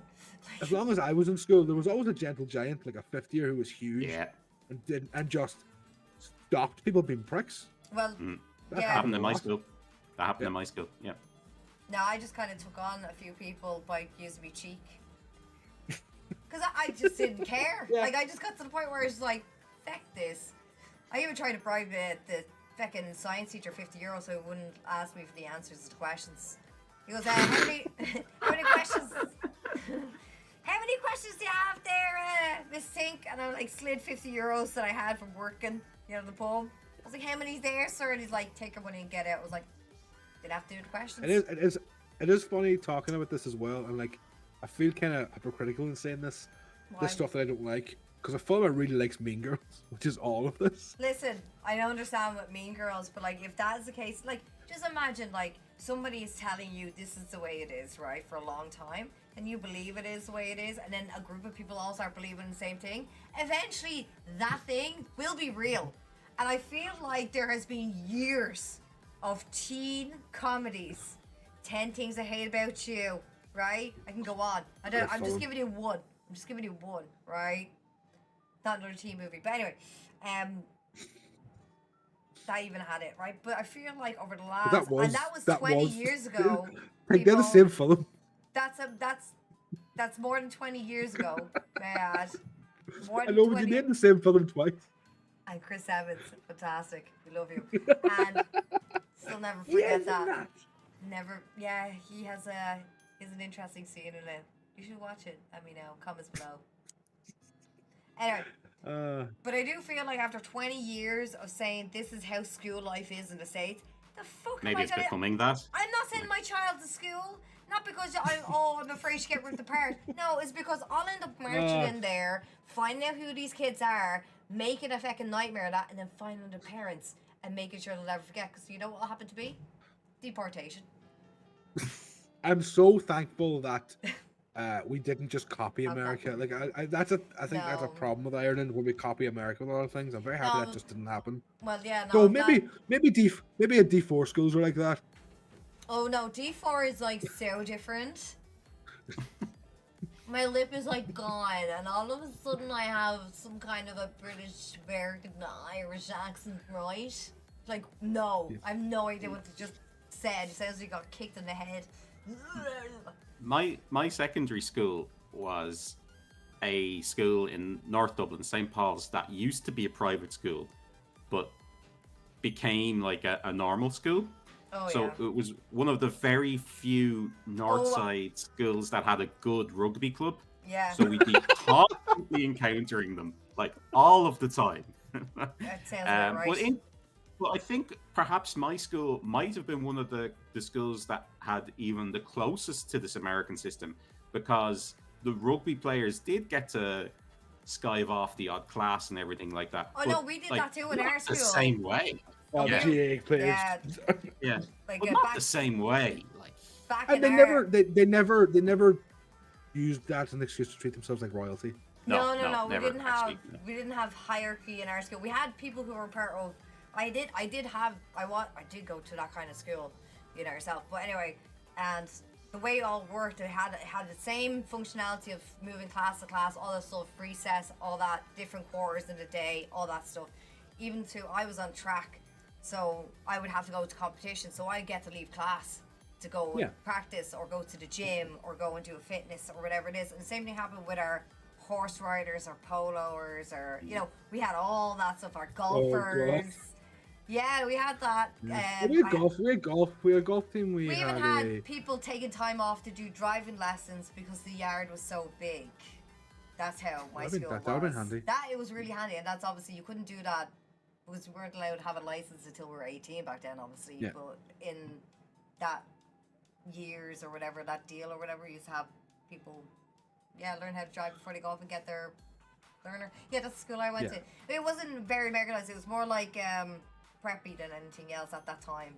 Like, as long as I was in school, there was always a gentle giant, like a fifth year, who was huge Yeah, and just stopped people being pricks. well, That yeah. happened in a my lot. school. That happened in my school. Yeah. No, I just kind of took on a few people by using me cheek. Because I just didn't care. Yeah. Like, I just got to the point where it's like, feck this. I even tried to bribe the feckin' science teacher €50 so he wouldn't ask me for the answers to the questions. He goes, how many questions? How many questions do you have there, Miss Tink? And I like slid €50 that I had from working, you know, the pub. I was like, how many's there, sir? And he's like, take your money and get out. I was like, did I have to do the questions? It is funny talking about this as well, and like I feel kind of hypocritical in saying this Why? stuff that I don't like, because a fellow really likes Mean Girls, which is all of this. Listen, I don't understand what Mean Girls, but like, if that is the case, like, just imagine like somebody is telling you this is the way it is, right, for a long time, and you believe it is the way it is, and then a group of people all start believing the same thing. Eventually, that thing will be real, and I feel like there has been years of teen comedies. 10 Things I Hate About You, right? I can go on. I'm just giving you one. I'm just giving you one, right? Not another teen movie, but anyway, that even had it, right? But I feel like over the last, that was 20 years ago. Like they're the same film. That's more than 20 years ago. Bad. More I than know, but 20 you named the same film twice. And Chris Evans, fantastic. We love you. And still never forget that. Never. Yeah, he has an interesting scene in it. You should watch it. Let me know. Comments below. Anyway. But I do feel like after 20 years of saying this is how school life is in the States, the fuck Maybe am I it's gonna... becoming that. I'm not sending my child to school. Not because I'm afraid to get ripped apart. No, it's because I'll end up marching in there, finding out who these kids are, making a fucking nightmare of that, and then finding the parents and making sure they'll never forget. Because you know what will happen to me? Deportation. I'm so thankful that we didn't just copy America. Like I think that's a problem with Ireland when we copy America with a lot of things. I'm very happy that just didn't happen. Well, yeah, No, no. maybe a D4 schools are like that. Oh no, D4 is like so different. My lip is like gone, and all of a sudden I have some kind of a British, American, Irish accent, right? Like, no, I have no idea what they just said. It sounds like you got kicked in the head. My secondary school was a school in North Dublin, St. Paul's, that used to be a private school, but became like a normal school. Oh, So yeah. it was one of the very few Northside schools that had a good rugby club. Yeah. So we'd be constantly encountering them, like all of the time. That sounds about right. Well, I think perhaps my school might have been one of the schools that had even the closest to this American system, because the rugby players did get to skive off the odd class and everything like that. Oh, no, we did that too in our school. The same way. Oh, yeah. GA players. Yeah. Yeah. Like, but not the same way. Like, and they never used that as an excuse to treat themselves like royalty. No. We didn't have hierarchy in our school. We had people who were part of. I did go to that kind of school, you know yourself. But anyway, and the way it all worked, it had the same functionality of moving class to class, all that stuff, recess, all that, different quarters in the day, all that stuff. Even to, I was on track, so I would have to go to competition, so I'd get to leave class to go and practice or go to the gym or go and do a fitness or whatever it is. And the same thing happened with our horse riders or poloers, or, you know, we had all that stuff, our golfers. Yeah, we had that. We had golf. We had a golf team. We even had people taking time off to do driving lessons because the yard was so big. That's how my school was. That would have been handy. It was really handy, and that's obviously you couldn't do that because we weren't allowed to have a license until we were 18 back then, obviously. Yeah. But in that years or whatever, that deal or whatever, you used to have people, learn how to drive before they go off and get their learner. Yeah, that's the school I went to. It wasn't very Americanized. It was more like preppy than anything else at that time.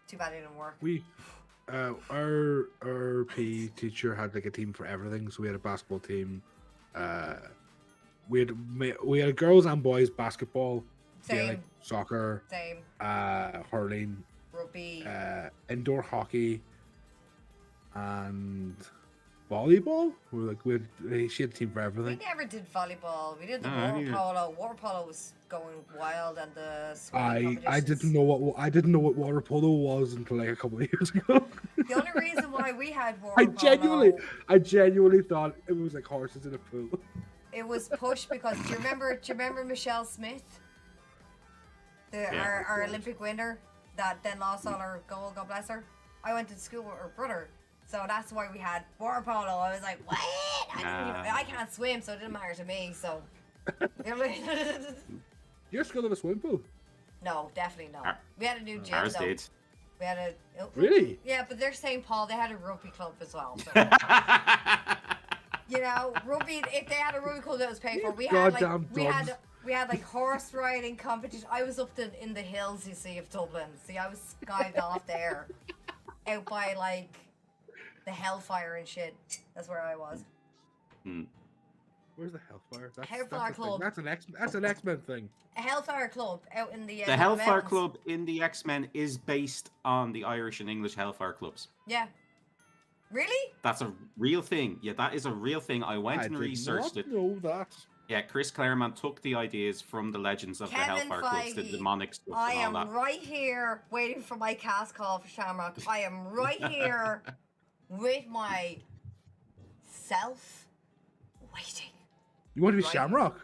Too bad it didn't work. Our PE teacher had like a team for everything. So we had a basketball team. We had girls and boys basketball. Same. Yeah, like soccer. Same. Hurling. Rugby. Indoor hockey. And volleyball. She had a team for everything. We never did volleyball. We did the water polo. Water polo was going wild, and the swimming I didn't know what water polo was until like a couple of years ago. The only reason why we had water polo, I genuinely thought it was like horses in a pool. It was pushed because do you remember Michelle Smith, our Olympic winner that then lost all her gold? God bless her. I went to school with her brother. So that's why we had water polo. I was like, what? I can't swim, so it didn't matter to me. So, Your school have a swimming pool? No, definitely not. We had a new gym. Ours though. did. We had a really? Yeah, but they're St. Paul. They had a rugby club as well. So. You know, rugby. If they had a rugby club that was paid for, we had like horse riding competition. I was up in the hills, you see, of Dublin. See, I was skived off there, out by like the Hellfire and shit. That's where I was. Where's the Hellfire? Hellfire Club. That's an X-Men thing. A Hellfire Club out in the The Hellfire Club in the X-Men is based on the Irish and English Hellfire clubs. Yeah. Really? That's a real thing. Yeah, that is a real thing. I went and researched it. I did not know that. Yeah, Chris Claremont took the ideas from the legends of Kevin the Hellfire clubs, the demonic stuff I and all am that. right here waiting for my cast call for Shamrock. I am right here with my self waiting. You want to be Shamrock?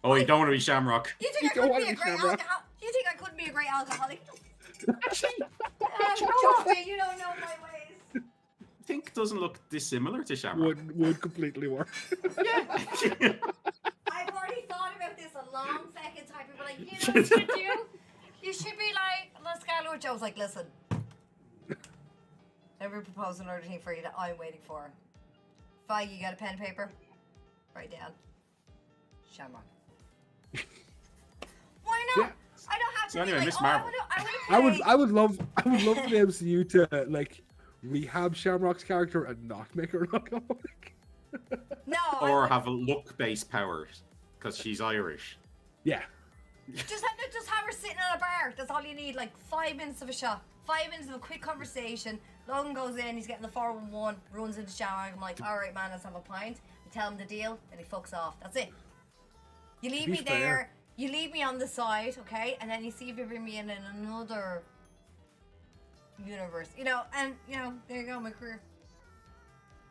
Oh, you don't want to be Shamrock. You think I couldn't be a great alcoholic? You think I couldn't be a great alcoholic? You don't know my ways. Think doesn't look dissimilar to Shamrock. Would completely work. Yeah. I've already thought about this a long second time. People are like, you know what you should do? You should be like, let's go to I was like, listen. Let me propose another thing for you that I'm waiting for. Feige, you got a pen and paper? Write down. Shamrock. Why not? Yeah. I don't have to So anyway, be like, Miss Marvel. I would love for the MCU to like rehab Shamrock's character and not make her an alcoholic. No. Or have a look-based powers, because she's Irish. Yeah. Just have her sitting in a bar. That's all you need. Like 5 minutes of a shot. 5 minutes of a quick conversation. Logan goes in, he's getting the 411, runs into the shower. I'm like, alright man, let's have a pint. I tell him the deal, and he fucks off. That's it. You leave me there, you leave me on the side, okay? And then you see if you bring me in another universe. You know, and there you go, my career.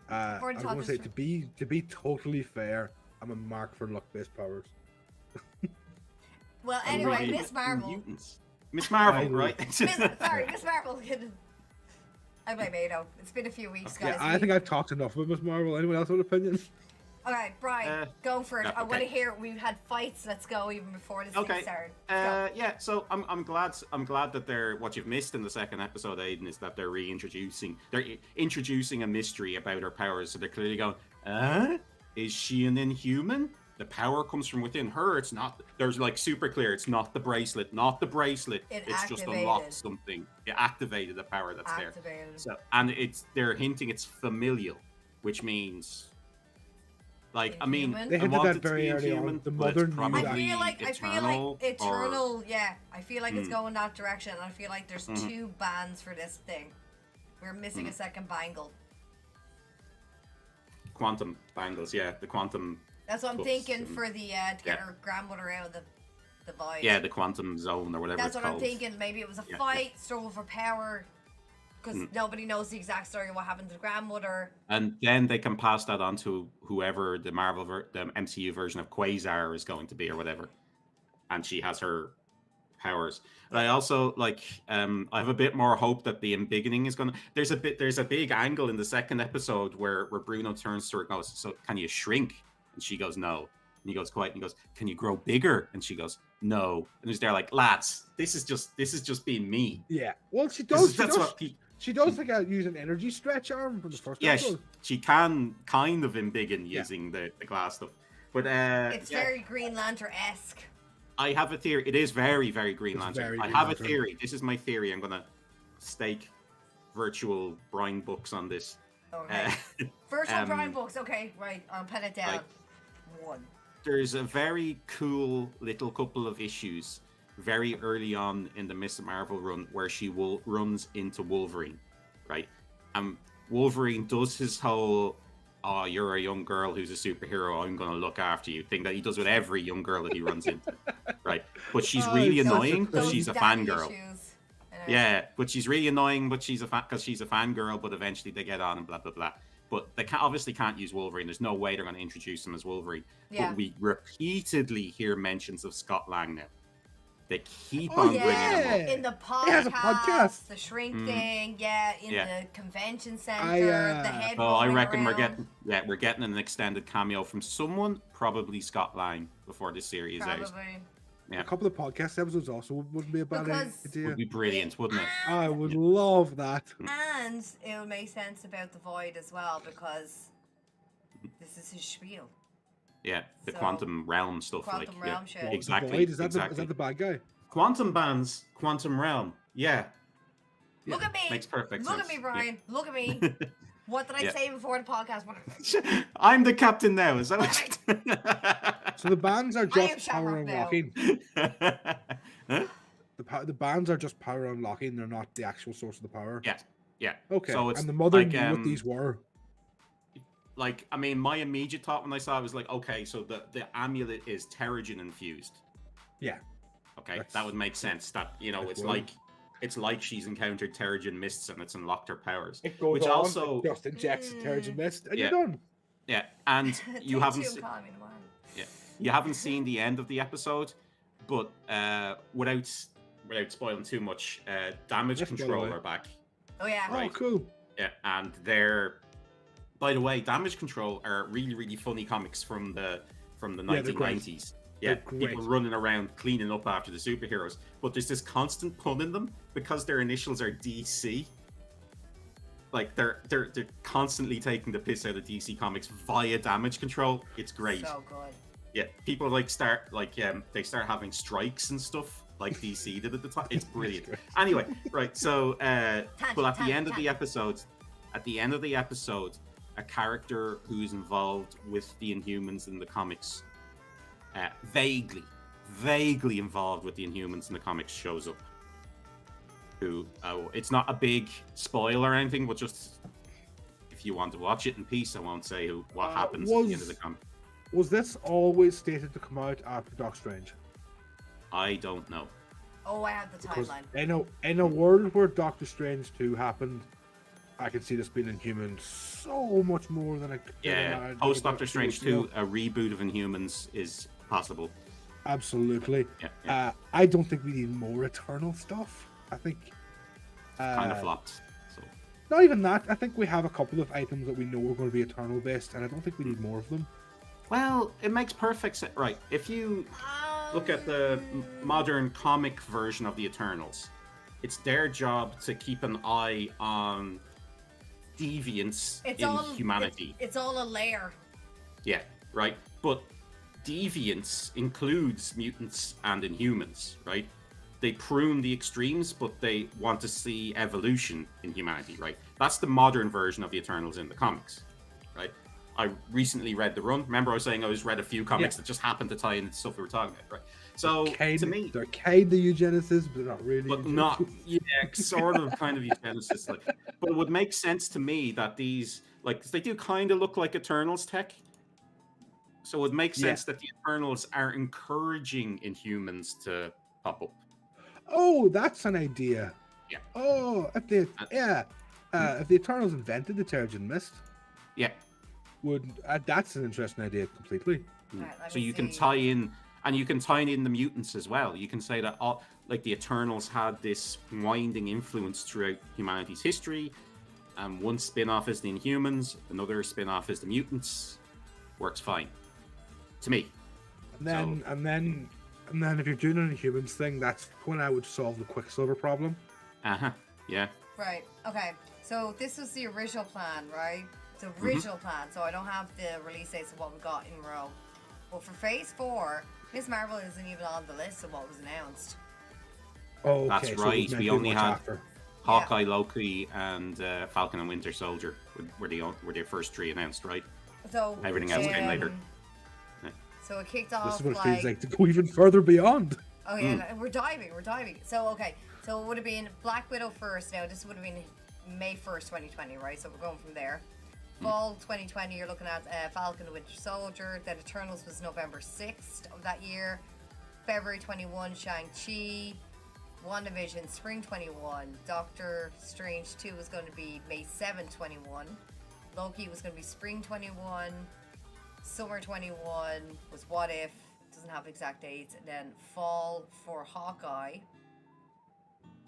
I was going to say, to be totally fair, I'm a mark for luck-based powers. Well, anyway, Miss Marvel. Mutants. Miss Marvel, right? Miss Marvel. I blame Ado. It's been a few weeks, guys. Yeah, I think I've talked enough about Miss Marvel. Anyone else have an opinion? All right, Brian, go for it. Okay. I want to hear. We've had fights. Let's go even before this thing started. Yeah. So I'm glad that they're what you've missed in the second episode, Aiden, is that they're introducing a mystery about her powers. So they're clearly going, is she an Inhuman? The power comes from within her. It's not. There's like super clear. It's not the bracelet. It's just unlocked something. It activated the power that's there. So and they're hinting it's familial, which means. Like, I mean, they hinted that very early on. The mother knew that. I feel like eternal. Yeah, I feel like it's going that direction. I feel like there's two bands for this thing. We're missing a second bangle. Quantum bangles, yeah, the quantum. That's what I'm thinking for the to get her grandmother out of the void. Yeah, the quantum zone or whatever. That's what I'm thinking. Maybe it was a fight, struggle for power. Because nobody knows the exact story of what happened to the grandmother. And then they can pass that on to whoever the the MCU version of Quasar is going to be or whatever. And she has her powers. But I also I have a bit more hope that the embiggening is going to. There's a big angle in the second episode where Bruno turns to her and goes, "So can you shrink?" And she goes, "No." And he goes quiet and he goes, "Can you grow bigger?" And she goes, "No." And they're like, "Lads, this is just being me." Yeah. Well, she does. She does use an energy stretch arm from the first episode. She can kind of embiggen using the glass stuff. But it's very Green Lantern-esque. I have a theory. It is very, very Green Lantern. I have a theory. This is my theory. I'm going to stake virtual Brian books on this. Okay. Virtual Brian books. Okay, right. I'll pen it down. One. There's a very cool little couple of issues very early on in the Miss Marvel run where she runs into Wolverine, right? Wolverine does his whole, "Oh, you're a young girl who's a superhero, I'm going to look after you" thing that he does with every young girl that he runs into, right? But she's really annoying because she's a fangirl. Yeah, but she's really annoying, but because she's a fangirl, but eventually they get on and blah, blah, blah. But they obviously can't use Wolverine. There's no way they're going to introduce him as Wolverine. Yeah. But we repeatedly hear mentions of Scott Lang now. They keep on bringing him up. In the podcast, the shrink thing, the convention center, the head. Oh, I reckon we're getting an extended cameo from someone, probably Scott Lang, before this series ends. Yeah. A couple of podcast episodes also wouldn't be a bad idea. Would be brilliant, wouldn't it? I would love that. And it would make sense about the Void as well because this is his spiel. Yeah, the quantum realm stuff. Quantum realm shit. Exactly. Void, is that the bad guy? Quantum bands, quantum realm. Yeah. Look at me. Makes perfect sense. Look at me, Brian. Yeah. Look at me. What did I say before the podcast? I'm the captain now. Is that what you're So the bands are just power unlocking. The bands are just power unlocking. They're not the actual source of the power. Yeah. Yeah. Okay. So and the mother knew what these were. Like, I mean, my immediate thought when I saw it was like, okay, so the amulet is Terrigen infused. Yeah. Okay, that would make sense. That, you know, it's like she's encountered Terrigen mists and it's unlocked her powers. It goes on, just injects Terrigen mist and you're done. Yeah, and you haven't you haven't seen the end of the episode, but without spoiling too much, Damage Control are back. Oh yeah. Right? Oh, cool. Yeah, and they're, by the way, Damage Control are really, really funny comics from the 1990s. Yeah, people running around cleaning up after the superheroes. But there's this constant pun in them because their initials are DC. Like they're constantly taking the piss out of DC Comics via Damage Control. It's great. So good. Yeah, people they start having strikes and stuff like DC did at the time. It's brilliant. Anyway, right. So, but at the end of the episode, a character who's involved with the Inhumans in the comics, vaguely involved with the Inhumans in the comics, shows up. It's not a big spoiler or anything, but just if you want to watch it in peace, I won't say what happens at the end of the comic. Was this always stated to come out after Doctor Strange? I don't know. Oh, I have the timeline. In a world where Doctor Strange 2 happened, I could see this being Inhumans so much more than I could. Yeah, post Doctor Strange 2, a reboot of Inhumans is possible. Absolutely. Yeah. I don't think we need more Eternal stuff. I think Kind of flopped. So. Not even that. I think we have a couple of items that we know are going to be Eternal based, and I don't think we need more of them. Well, it makes perfect sense. Right. If you look at the modern comic version of the Eternals, it's their job to keep an eye on deviance in humanity. It's all a layer. Yeah, right. But deviance includes mutants and Inhumans, right? They prune the extremes, but they want to see evolution in humanity, right? That's the modern version of the Eternals in the comics, right? I recently read the run. Remember I was saying I read a few comics that just happened to tie into stuff we were talking about, right? So, to me... They're kind of eugenicists, but not really. But not... Yeah, sort of, kind of eugenicists. Like, but it would make sense to me that these... Like, they do kind of look like Eternals tech. So it would make sense that the Eternals are encouraging Inhumans to pop up. Oh, that's an idea. Yeah. Oh, if the Eternals invented the Terrigen Mist, that's an interesting idea completely. Right, so you can tie in, and you can tie in the mutants as well. You can say that like the Eternals had this winding influence throughout humanity's history. One spin-off is the Inhumans, another spin-off is the mutants. Works fine. To me. And then if you're doing an Inhumans thing, that's when I would solve the Quicksilver problem. Yeah. Right. Okay. So this was the original plan, right? The original plan. So I don't have the release dates of what we got in a row. But for Phase 4, Miss Marvel isn't even on the list of what was announced. Oh, okay. That's right. We only had Hawkeye, Loki, and Falcon and Winter Soldier were their first three announced, right? So everything else came later. So it kicked off. This is what it feels like to go even further beyond. Oh yeah, we're diving. So okay, so it would have been Black Widow first. Now this would have been May 1st, 2020, right? So we're going from there. Fall 2020, you're looking at Falcon and Winter Soldier. Then Eternals was November 6th of that year. February 21, Shang-Chi. WandaVision, Spring 21. Doctor Strange 2 was going to be May 7th, 21. Loki was going to be Spring 21. Summer 21 was What If. Doesn't have exact dates. And then Fall for Hawkeye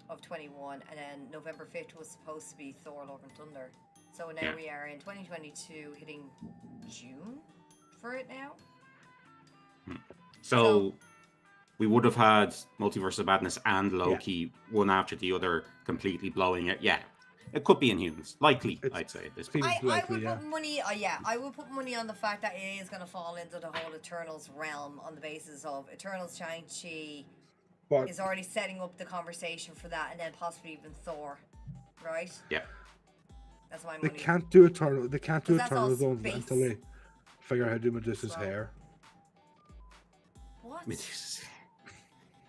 of 21. And then November 5th was supposed to be Thor Love and Thunder. So now we are in 2022 hitting June for it now. So we would have had Multiverse of Madness and Loki one after the other completely blowing it. Yeah. It could be Inhumans. Likely, I'd say at this point. I would put money. I would put money on the fact that it is going to fall into the whole Eternals realm on the basis of Eternals. Shang-Chi is already setting up the conversation for that, and then possibly even Thor, right? Yeah. That's my money. They can't do Eternal. They can't do Eternals until they figure out how to do Medusa's hair. What?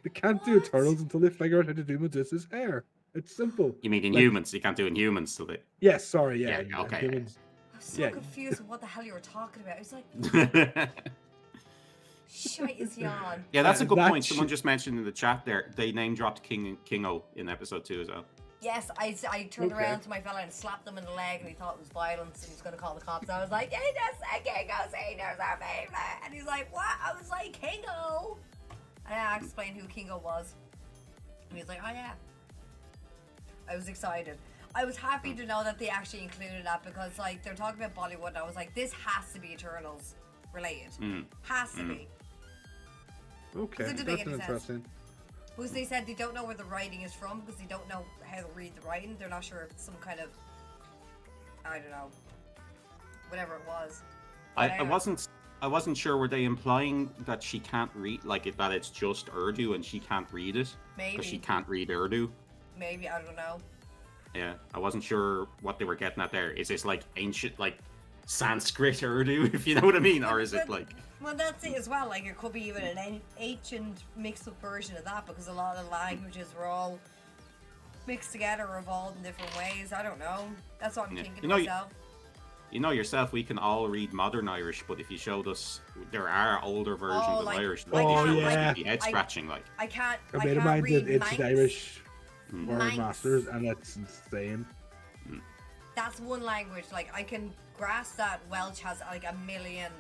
They can't do Eternals until they figure out how to do Medusa's hair. It's simple. You mean Inhumans? You can't do Inhumans till they... Yes, sorry, okay. Inhumans. I was so confused with what the hell you were talking about. I was like... Shite is yawn. Yeah, that's a good point. Someone just mentioned in the chat there, they name-dropped Kingo in episode 2 as well. Yes, I turned around to my fella and slapped him in the leg, and he thought it was violence, and he was going to call the cops. I was like, "Hey, just said Kingo Senior's our favorite," and he's like, "What?" I was like, "Kingo," and I explained who Kingo was, and he was like, "Oh yeah." I was excited. I was happy to know that they actually included that because, like, they're talking about Bollywood, and I was like, "This has to be Eternals related. Has to be." Okay, that's interesting. Because they said they don't know where the writing is from because they don't know how to read the writing. They're not sure if it's some kind of, I don't know, whatever it was. I wasn't sure, were they implying that she can't read, like that it's just Urdu and she can't read it? Maybe. Because she can't read Urdu? Maybe, I don't know. Yeah, I wasn't sure what they were getting at there. Is this like ancient, like Sanskrit Urdu, if you know what I mean? Or is it like... Well, that's it as well. Like, it could be even an ancient mixed-up version of that because a lot of the languages were all mixed together or evolved in different ways. I don't know. That's what I'm thinking to myself. You know yourself, we can all read modern Irish, but if you showed us, there are older versions of Irish. Head-scratching, like. I can't I made a mind that it's Irish word masters, and it's insane. That's one language. Like, I can grasp that Welsh has like a million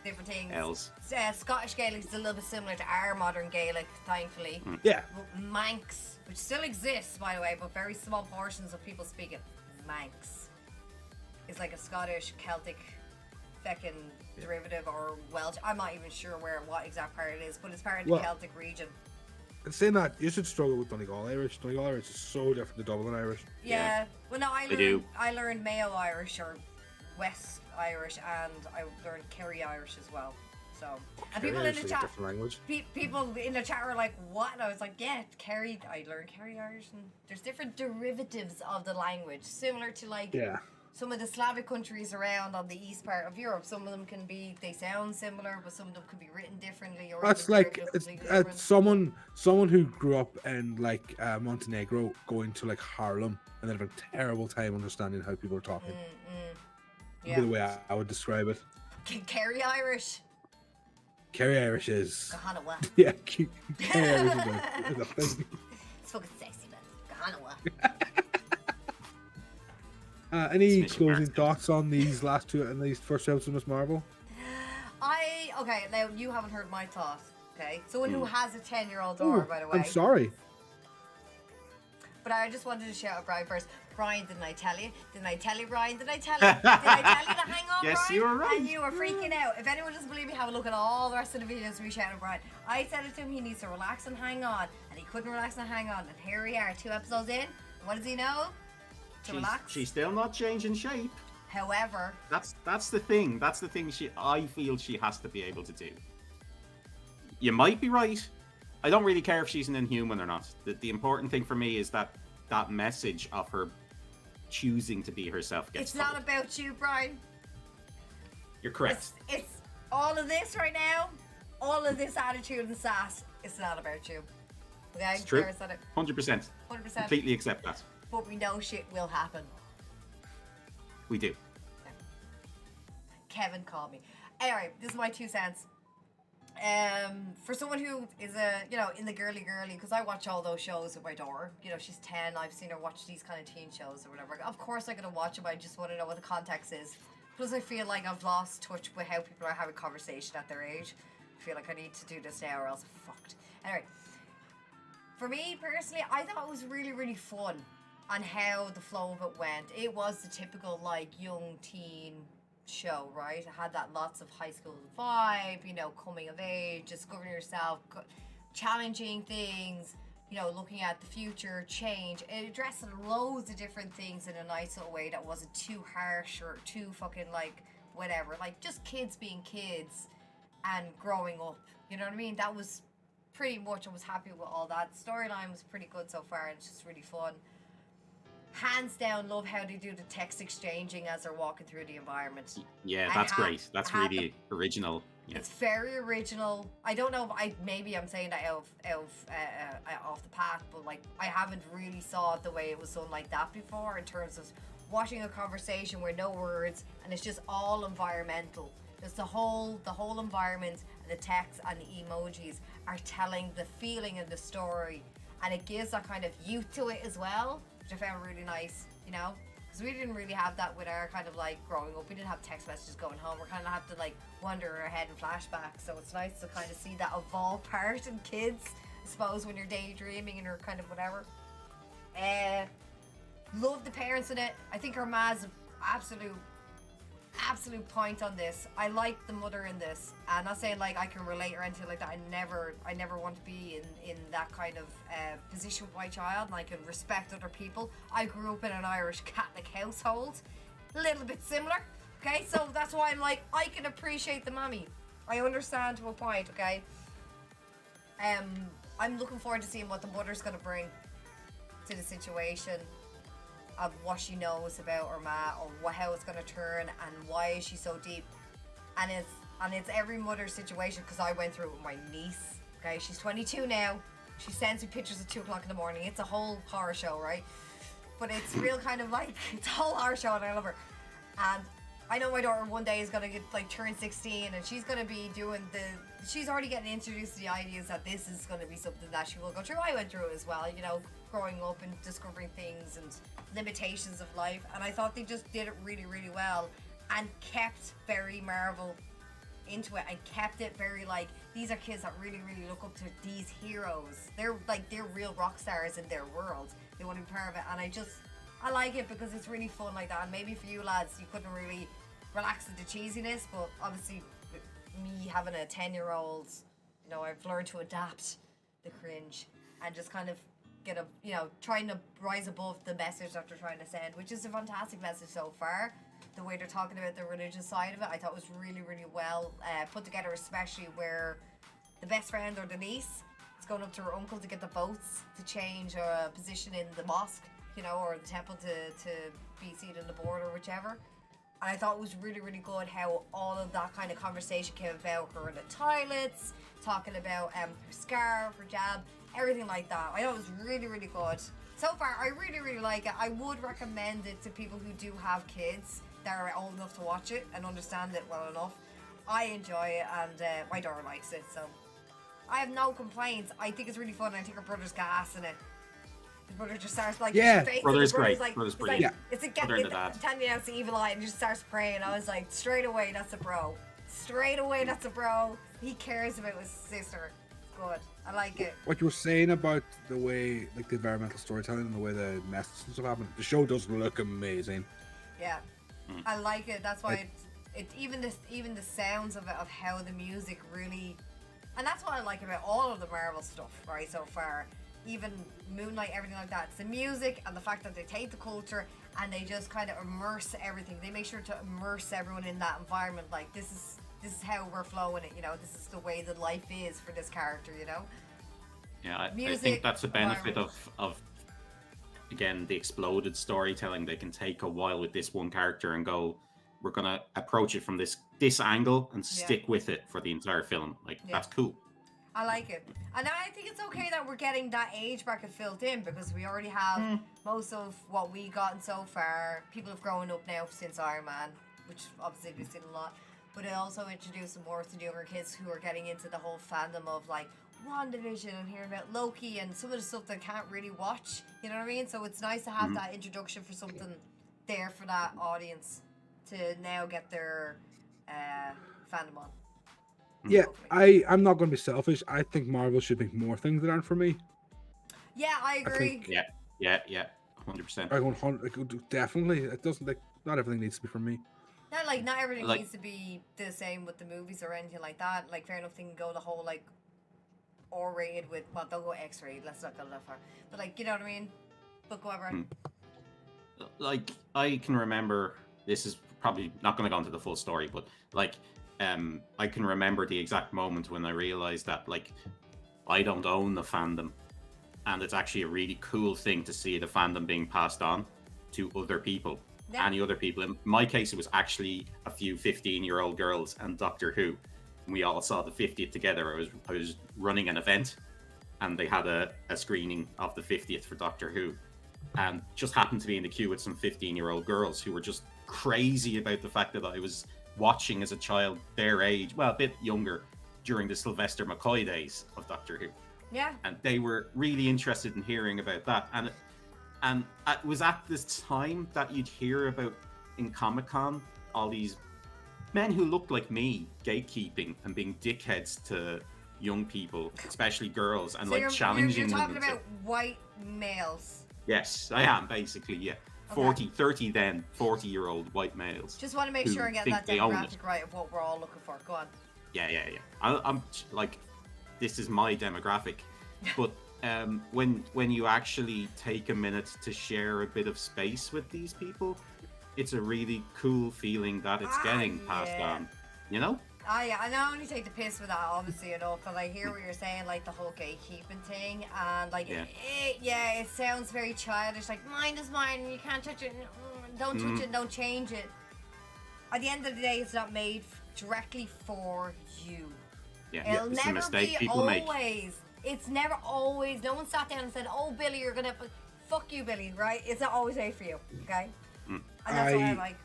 different things. L's. Scottish Gaelic is a little bit similar to our modern Gaelic, thankfully. Yeah. Manx, which still exists, by the way, but very small portions of people speak it. Manx is like a Scottish Celtic feckin' derivative or Welsh. I'm not even sure what exact part it is, but it's part of the Celtic region. And saying that, you should struggle with Donegal Irish. Donegal Irish is so different to Dublin Irish. Yeah. Well, no, I learned Mayo Irish or West Irish, and I learned Kerry Irish as well. So, and people in the chat, people in the chat were like, "What?" And I was like, "Yeah, Kerry. I learned Kerry Irish, and there's different derivatives of the language, similar to like some of the Slavic countries around on the east part of Europe. Some of them they sound similar, but some of them could be written differently. Or that's like it's someone who grew up in like Montenegro going to like Harlem and then have a terrible time understanding how people are talking. Yeah, the way I would describe it. Kerry Irish. Kerry Irish is. Gahanawa. Yeah, Kerry Irish is a thing. It's fucking sexy, man. Gahanawa. Any closing thoughts on these last two and these first episodes of Miss Marvel? Okay, now you haven't heard my thoughts. Okay, someone who has a 10-year-old daughter, by the way. I'm sorry. But I just wanted to shout out Brian first. Brian, didn't I tell you? Didn't I tell you, Brian? Did I tell you? Did I tell you to hang on, yes, Brian? You were right. And you were freaking out. If anyone doesn't believe me, have a look at all the rest of the videos we shouted Brian. I said it to him, he needs to relax and hang on. And he couldn't relax and hang on. And here we are, 2 episodes in. What does he know? Relax. She's still not changing shape. However, that's the thing. That's the thing I feel she has to be able to do. You might be right. I don't really care if she's an Inhuman or not. The important thing for me is that message of her choosing to be herself gets It's not about you, Brian. You're correct. It's all of this right now, all of this attitude and sass, it's not about you. Okay? It's true. 100%. 100%. Completely accept that. But we know shit will happen. We do. Yeah. Kevin called me. Anyway, this is my 2 cents. For someone who is in the girly, because I watch all those shows with my daughter. You know, she's 10. I've seen her watch these kind of teen shows or whatever. Of course, I'm gonna watch them. I just want to know what the context is. Plus, I feel like I've lost touch with how people are having conversation at their age. I feel like I need to do this now, or else I'm fucked. Anyway, for me personally, I thought it was really, really fun on how the flow of it went. It was the typical like young teen show, right? It had that lots of high school vibe, you know, coming of age, discovering yourself, challenging things, you know, looking at the future, change. It addressed loads of different things in a nice little way that wasn't too harsh or too fucking like whatever, like just kids being kids and growing up, you know what I mean? That was pretty much, I was happy with all that. Storyline was pretty good so far, and it's just really fun. Hands down, love how they do the text exchanging as they're walking through the environment. Yeah, that's great. That's really original. Yeah. It's very original. I don't know if maybe I'm saying that off the path, but like I haven't really saw it the way it was done like that before in terms of watching a conversation where no words and it's just all environmental. Just the whole environment and the text and the emojis are telling the feeling of the story, and it gives that kind of youth to it as well, which I found really nice, you know, because we didn't really have that with our kind of like growing up. We didn't have text messages going home. We're kind of have to like wander ahead in flashbacks, so it's nice to kind of see that evolve part in kids, I suppose, when you're daydreaming and you're kind of whatever. Love the parents in it. I think her ma's absolute point on this. I like the mother in this. I'm not saying like I can relate or anything like that. I never want to be in that kind of position with my child, and I can respect other people. I grew up in an Irish Catholic household, a little bit similar, okay? So that's why I'm like, I can appreciate the mommy. I understand to a point, okay? I'm looking forward to seeing what the mother's going to bring to the situation, of what she knows about her ma, or how it's going to turn, and why is she so deep. And it's every mother's situation, because I went through it with my niece. Okay, she's 22 now. She sends me pictures at 2 o'clock in the morning. It's a whole horror show, right? But it's real kind of like, it's a whole horror show, and I love her. And I know my daughter one day is going to get like turn 16, and she's going to be doing she's already getting introduced to the ideas that this is going to be something that she will go through. I went through it as well, you know, growing up and discovering things and limitations of life, and I thought they just did it really, really well and kept very Marvel into it and kept it very like, these are kids that really, really look up to these heroes. They're real rock stars in their world. They want to be part of it, and I like it because it's really fun like that. And maybe for you lads, you couldn't really relax at the cheesiness, but obviously me having a 10-year-old, you know, I've learned to adapt the cringe and just kind of get trying to rise above the message that they're trying to send, which is a fantastic message so far. The way they're talking about the religious side of it, I thought was really, really well put together, especially where the best friend or the niece is going up to her uncle to get the votes to change a position in the mosque, you know, or the temple to be seated on the board or whichever. And I thought it was really, really good how all of that kind of conversation came about, her in the toilets, talking about her scarf, her jab, everything like that. I thought it was really, really good. So far, I really, really like it. I would recommend it to people who do have kids that are old enough to watch it and understand it well enough. I enjoy it, and my daughter likes it, so I have no complaints. I think it's really fun. I think her brother's gas in it. His brother just starts like, brother's great. Like, brother's brilliant. Like, it's a Tanya out the evil eye and just starts praying. I was like, straight away, that's a bro. Straight away, that's a bro. He cares about his sister. Good. I like it. What you were saying about the way, like the environmental storytelling and the way the messages and stuff happen, the show does look amazing. Yeah, I like it. That's why it even the sounds of it, of how the music really, and that's what I like about all of the Marvel stuff, right? So far, even Moon Knight, everything like that. It's the music and the fact that they take the culture and they just kind of immerse everything. They make sure to immerse everyone in that environment. Like, this is how we're flowing it, you know. This is the way that life is for this character, you know. Yeah, I think that's a benefit of again, the exploded storytelling. They can take a while with this one character and go, we're gonna approach it from this angle and stick with it for the entire film. Like, that's cool. I like it. And I think it's okay that we're getting that age bracket filled in, because we already have most of what we gotten so far. People have grown up now since Iron Man, which obviously we've seen a lot. But it also introduced some more to the younger kids who are getting into the whole fandom of like WandaVision and hearing about Loki and some of the stuff they can't really watch. You know what I mean? So it's nice to have that introduction for something there for that audience to now get their fandom on. Yeah, I'm not going to be selfish. I think Marvel should make more things that aren't for me. Yeah, I agree. Yeah, 100%. I 100 definitely. It doesn't, like, not everything needs to be for me. Not everything needs to be the same with the movies or anything like that. Like, fair enough, they can go the whole like R-rated with, well, don't go X-rated. Let's not go that far. But like, you know what I mean? But go over. Like, I can remember, this is probably not going to go into the full story, but like, I can remember the exact moment when I realized that, like, I don't own the fandom, and it's actually a really cool thing to see the fandom being passed on to other people. Any other people. In my case, it was actually a few 15-year-old girls and Doctor Who. We all saw the 50th together. I was running an event, and they had a screening of the 50th for Doctor Who, and just happened to be in the queue with some 15-year-old girls who were just crazy about the fact that I was watching as a child their age, well, a bit younger, during the Sylvester McCoy days of Doctor Who. Yeah. And they were really interested in hearing about that. And it was at this time that you'd hear about, in Comic-Con, all these men who looked like me gatekeeping and being dickheads to young people, especially girls, and so like challenging them. You're talking about white males. Yes, I am, basically, yeah. 30 then, 40-year-old white males. Just want to make sure I get that demographic right of what we're all looking for. Go on. Yeah. I'm like, this is my demographic. But when you actually take a minute to share a bit of space with these people, it's a really cool feeling that it's getting passed on, you know? Yeah, I not only take the piss with that, obviously, enough, but I hear what you're saying, like the whole gatekeeping thing, and like, it sounds very childish, like, mine is mine, and you can't touch it, don't touch it, don't change it. At the end of the day, it's not made directly for you. Yeah, It'll it's never a mistake be people always. make. It's never always, no one sat down and said, oh, Billy, you're gonna, fuck you, Billy, right? It's not always made for you, okay? And that's what I like.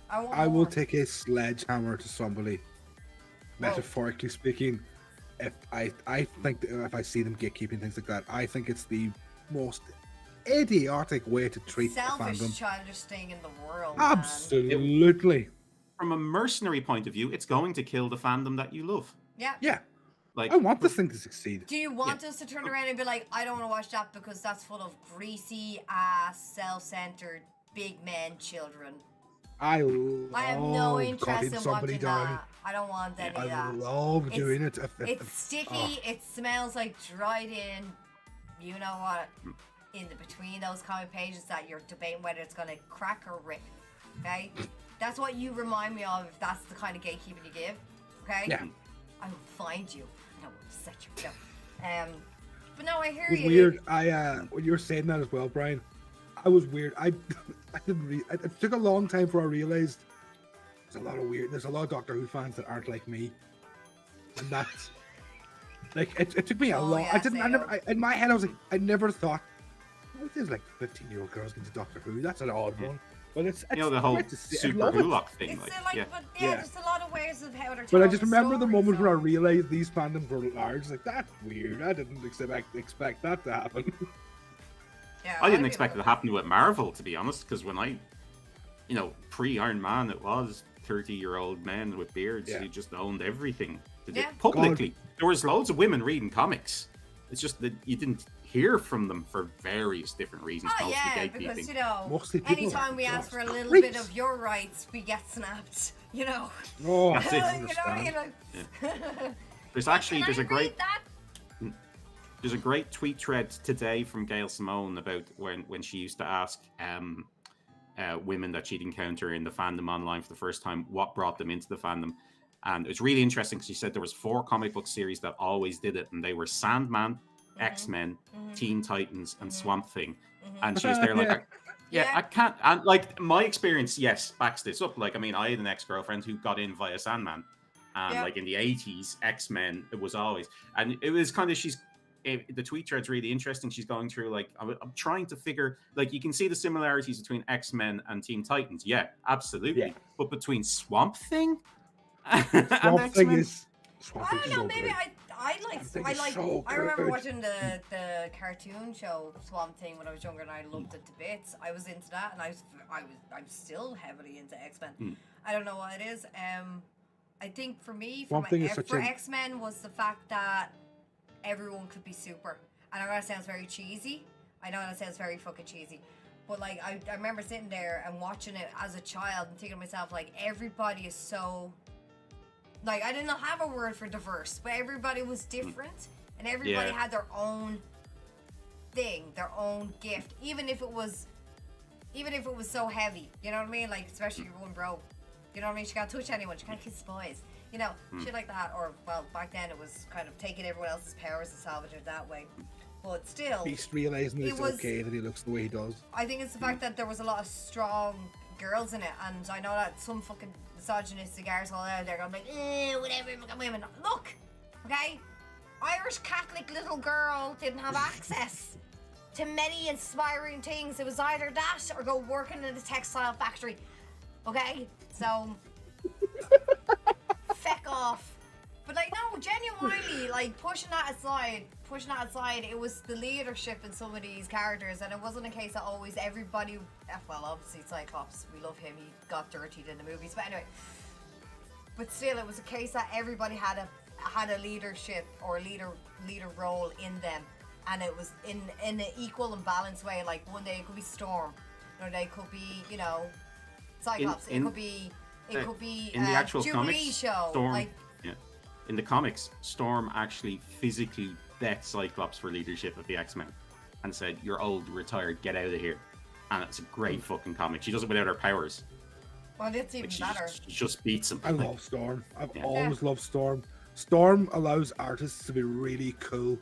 I will take a sledgehammer to somebody, metaphorically speaking. If I think that if I see them gatekeeping things like that, I think it's the most idiotic way to treat selfish, fandom. childish thing in the world. Absolutely. from a mercenary point of view, it's going to kill the fandom that you love. Yeah. Yeah. Like, I want this thing to succeed. Do you want us to turn around and be like, I don't want to watch that because that's full of greasy ass, self-centered, big men, children? I have no interest in watching down. that. I don't want any of that. I love doing it. It's sticky. It smells like dried in. You know what? In the between those comic pages that you're debating whether it's gonna crack or rip. Okay, that's what you remind me of. If that's the kind of gatekeeping you give. Okay. Yeah. I will find you. I will set you down. But no, I hear it was you. Weird. When you were saying that as well, Brian, I was weird. I didn't it took a long time before I realized there's a lot of Doctor Who fans that aren't like me, and that's like it took me a long. Yeah, in my head I was like, I never thought there's like 15-year-old girls into Doctor Who. That's an odd one. But it's the whole super Hulock thing. Just a lot of ways of how they're. But I just remember the moment where I realized these fandoms were large. Like, that's weird. I didn't expect that to happen. Yeah, I didn't expect it to happen with Marvel, to be honest, because when pre-Iron Man, it was 30-year-old men with beards who just owned everything. Publicly. God. There was loads of women reading comics. It's just that you didn't hear from them for various different reasons. Oh yeah, because anytime we ask for a little bit of your rights, we get snapped. Oh, that's it. There's a great tweet thread today from Gail Simone about when she used to ask women that she'd encounter in the fandom online for the first time what brought them into the fandom. And it's really interesting because she said there was 4 comic book series that always did it, and they were Sandman, X-Men, Teen Titans, and Swamp Thing. And she was there like, I can't. And like my experience, backs this up. Like, I mean, I had an ex-girlfriend who got in via Sandman, and like in the 80s, X-Men, it was always, and it was kind of the tweet thread's really interesting. She's going through like, I'm trying to figure, like, you can see the similarities between X-Men and Teen Titans. Yeah, absolutely. But between Swamp Thing Swamp Thing is. I don't know. Maybe I remember watching the cartoon show Swamp Thing when I was younger, and I loved it to bits. I was into that, and I'm still heavily into X-Men. I don't know what it is. I think for me, for X-Men was the fact that everyone could be super. And I know that sounds very cheesy. I know that sounds very fucking cheesy. But like I remember sitting there and watching it as a child and thinking to myself, like, everybody is so. Like, I didn't have a word for diverse, but everybody was different, and everybody had their own thing, their own gift, even if it was so heavy, you know what I mean? Like, especially your one bro, you know what I mean? She can't touch anyone, she can't kiss boys, shit like that. Or, well, back then it was kind of taking everyone else's powers and salvaging it that way. But still, Beast realizing it's okay that he looks the way he does. I think it's the fact that there was a lot of strong girls in it, and I know that some fucking misogynistic arsehole out there going like, whatever, women. Look, okay, Irish Catholic little girl didn't have access to many inspiring things. It was either that or go working in a textile factory. Okay, so feck off. But like, no, genuinely, like, pushing that aside, it was the leadership in some of these characters, and it wasn't a case that always everybody, well, obviously Cyclops, we love him, he got dirtied in the movies, but anyway, but still, it was a case that everybody had a leadership or leader role in them, and it was in an equal and balanced way. Like, one day it could be Storm, another day it could be, Cyclops, it could be in the actual Jubilee comics, show, Storm, in the comics, Storm actually physically bet Cyclops for leadership of the X-Men and said, "You're old, retired, get out of here." And it's a great fucking comic. She does it without her powers. Well, that's even better. She just beats him. I love Storm. I've always loved Storm. Storm allows artists to be really cool.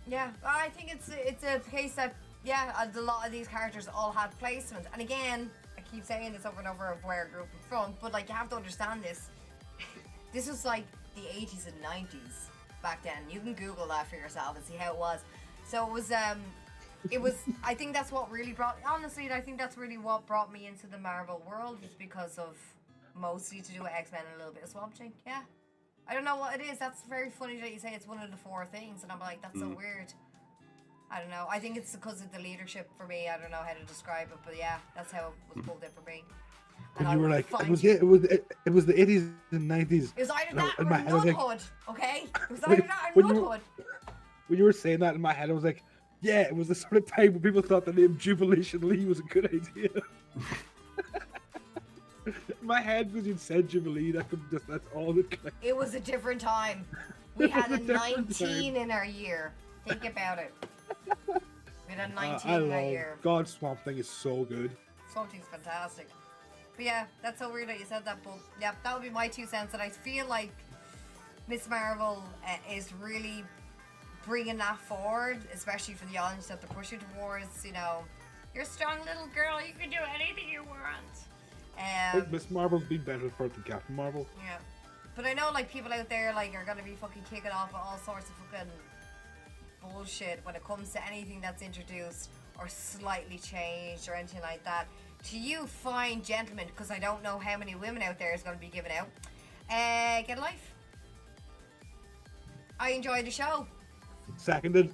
Yeah, I think it's a case that, a lot of these characters all have placement. And again, I keep saying this over and over of where I grew up from, but like, you have to understand this. This was like the 80s and 90s back then. You can Google that for yourself and see how it was. So it was I think that's what really I think that's really what brought me into the Marvel world, is because of mostly to do with X-Men and a little bit of Swamp Thing. Yeah. I don't know what it is. That's very funny that you say it's one of the 4 things, and I'm like, that's so weird. I don't know. I think it's because of the leadership for me. I don't know how to describe it, but yeah, that's how it was pulled in for me. when you were like, it was the 80s and 90s. It was either that or Nut Hood, okay? It was either that or Nut Hood. When you were saying that in my head, I was like, yeah, it was the sort of time when people thought the name Jubilation Lee was a good idea. In my head, because you'd said Jubilee, that's all that clicked. It was a different time. We had a 19 in our year. Think about it. We had a 19 in our year. God, Swamp Thing is so good. Swamp Thing's fantastic. But yeah, that's so weird that you said that, but yeah, that would be my 2 cents. And I feel like Miss Marvel is really bringing that forward, especially for the audience that they're pushing towards, you know, you're a strong little girl, you can do anything you want. I think Miss Marvel's been better for it than Captain Marvel. Yeah. But I know, like, people out there, like, are gonna be fucking kicking off at all sorts of fucking bullshit when it comes to anything that's introduced or slightly changed or anything like that. To you fine gentlemen, because I don't know how many women out there is going to be given out, get a life. I enjoyed the show. Seconded.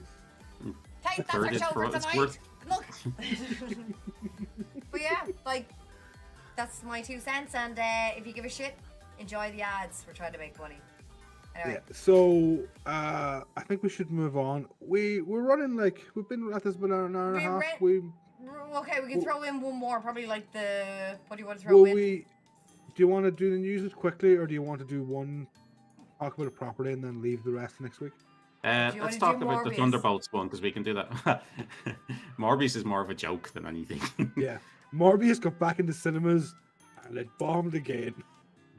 That's our show for tonight. Look. But yeah, like, that's my 2 cents, and if you give a shit, enjoy the ads. We're trying to make money. Anyway. Yeah, so I think we should move on. We're running, like, we've been at this about an hour and a half. Okay, we can throw in one more, probably like the, what do you want to throw in? Do you want to do the news quickly, or do you want to do one, talk about it properly, and then leave the rest next week? Let's talk about the Thunderbolts one, because we can do that. Morbius is more of a joke than anything. Yeah, Morbius got back into cinemas, and it bombed again.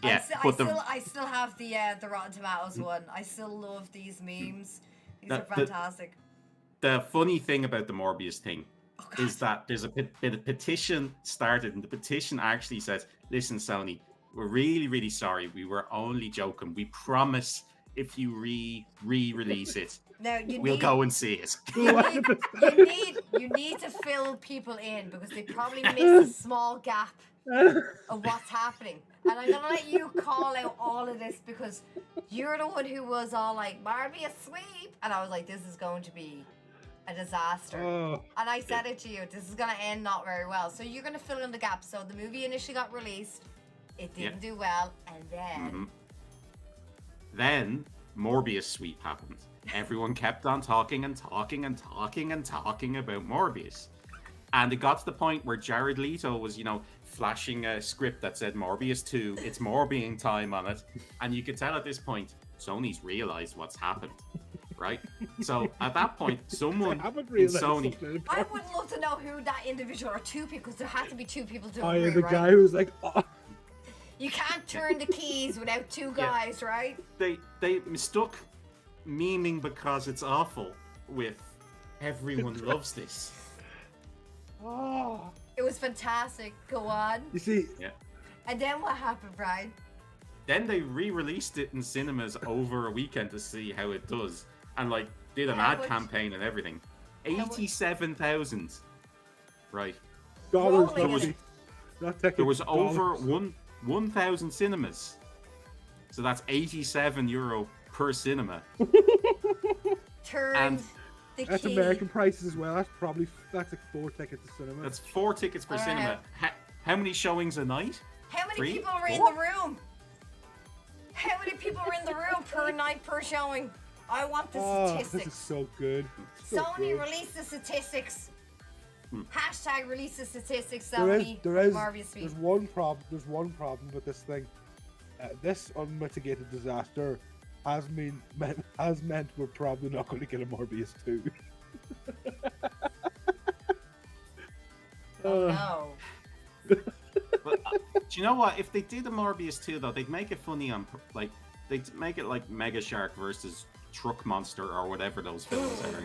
Yeah, I still have the Rotten Tomatoes one. I still love these memes. These are fantastic. The funny thing about the Morbius thing is that there's a petition started, and the petition actually says, "Listen, Sony, we're really, really sorry. We were only joking. We promise if you re-release it, we'll go and see it." You need to fill people in, because they probably miss a small gap of what's happening. And I'm gonna let you call out all of this, because you're the one who was all like, Morbius sweep, and I was like, this is going to be a disaster. And I said it to you, this is gonna end not very well. So you're gonna fill in the gaps. So the movie initially got released, it didn't do well, and then Morbius sweep happened. Everyone kept on talking and talking and talking and talking about Morbius. And it got to the point where Jared Leto was, flashing a script that said Morbius 2, it's Morbius time on it. And you could tell at this point, Sony's realized what's happened, right? So at that point, someone in Sony... I would love to know who that individual, or two people, because there had to be two people doing it, right? The guy who was like... Oh. You can't turn the keys without two guys, right? They mistook memeing because it's awful with everyone loves this. Oh. It was fantastic. Go on. You see? Yeah. And then what happened, Brian? Then they re-released it in cinemas over a weekend to see how it does, and did an ad campaign and everything. 87,000. Right. Dollars. There was over 1,000 cinemas. So that's €87 per cinema. That's American prices as well. That's like 4 tickets to cinema. That's 4 tickets per cinema. How many showings a night? How many people were in the room? How many people were in the room per night per showing? I want the statistics. This is so good. Sony, release the statistics. Hashtag release the statistics. There's one problem with this thing. This unmitigated disaster has meant we're probably not going to get a Morbius 2. Oh no. But, do you know what? If they did a Morbius 2, though, they'd make it funny on they'd make it like Mega Shark versus Truck Monster or whatever those films are,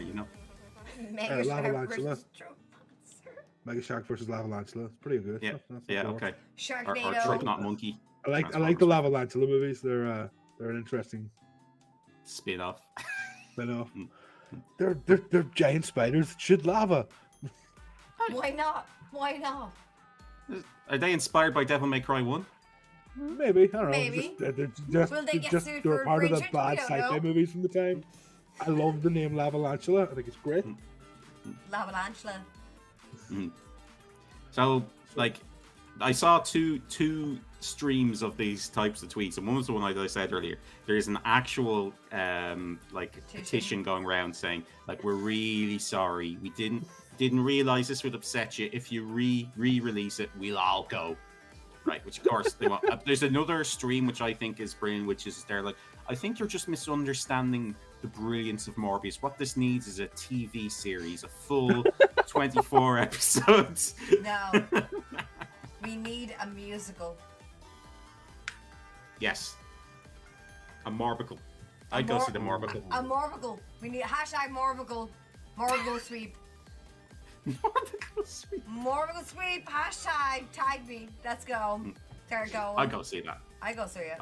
Mega Shark versus Truck Monster. Mega Shark versus Lavalantula. It's pretty good. Yeah. Okay. Sharknado. Or Truck Not Monkey. I like the Lavalantula movies. They're an interesting spin-off. They're giant spiders that shoot lava. Why not? Are they inspired by Devil May Cry 1? Maybe. I don't know. Maybe. Will they get sued for part of the bad sci-fi movies from the time. I love the name Lavalantula. I think it's great. Lavalantula. So, I saw two streams of these types of tweets, and one was the one I said earlier. There's an actual petition going around saying like, we're really sorry, we didn't realize this would upset you. If you re-release it, we'll all go. Right, which of course they want. There's another stream which I think is brilliant, which is they're like, I think you're just misunderstanding the brilliance of Morbius. What this needs is a TV series, a full 24 episodes. No, we need a musical. Yes, a Morbical. I'd go see the Morbical. A Morbical. We need #Morbical. Morbical sweep. Morbical sweep. Morbical sweep. # tag me. Let's go. There it goes. I'd go see that. I go see it.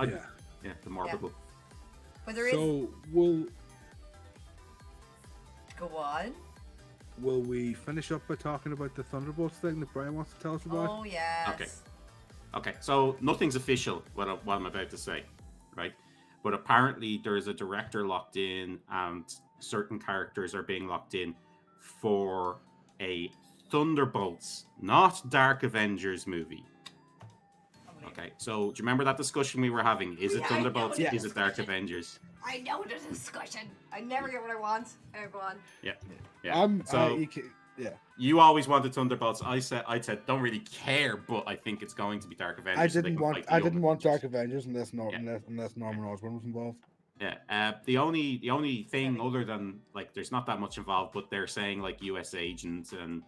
Yeah, the Morbical. Yeah. But there is. So we'll go on. Will we finish up by talking about the Thunderbolts thing that Brian wants to tell us about? Oh yes. Okay. So nothing's official. What I'm about to say, right? But apparently there's a director locked in, and certain characters are being locked in for a Thunderbolts, not Dark Avengers movie. Okay, so do you remember that discussion we were having? Is it Thunderbolts? Is it Dark Avengers? I know the discussion. I never get what I want. Go on. Yeah. You always wanted Thunderbolts. I said don't really care, but I think it's going to be Dark Avengers. I didn't want Dark Avengers unless Norman Osborn was involved. Yeah. The only thing other than like there's not that much involved, but they're saying like US Agent and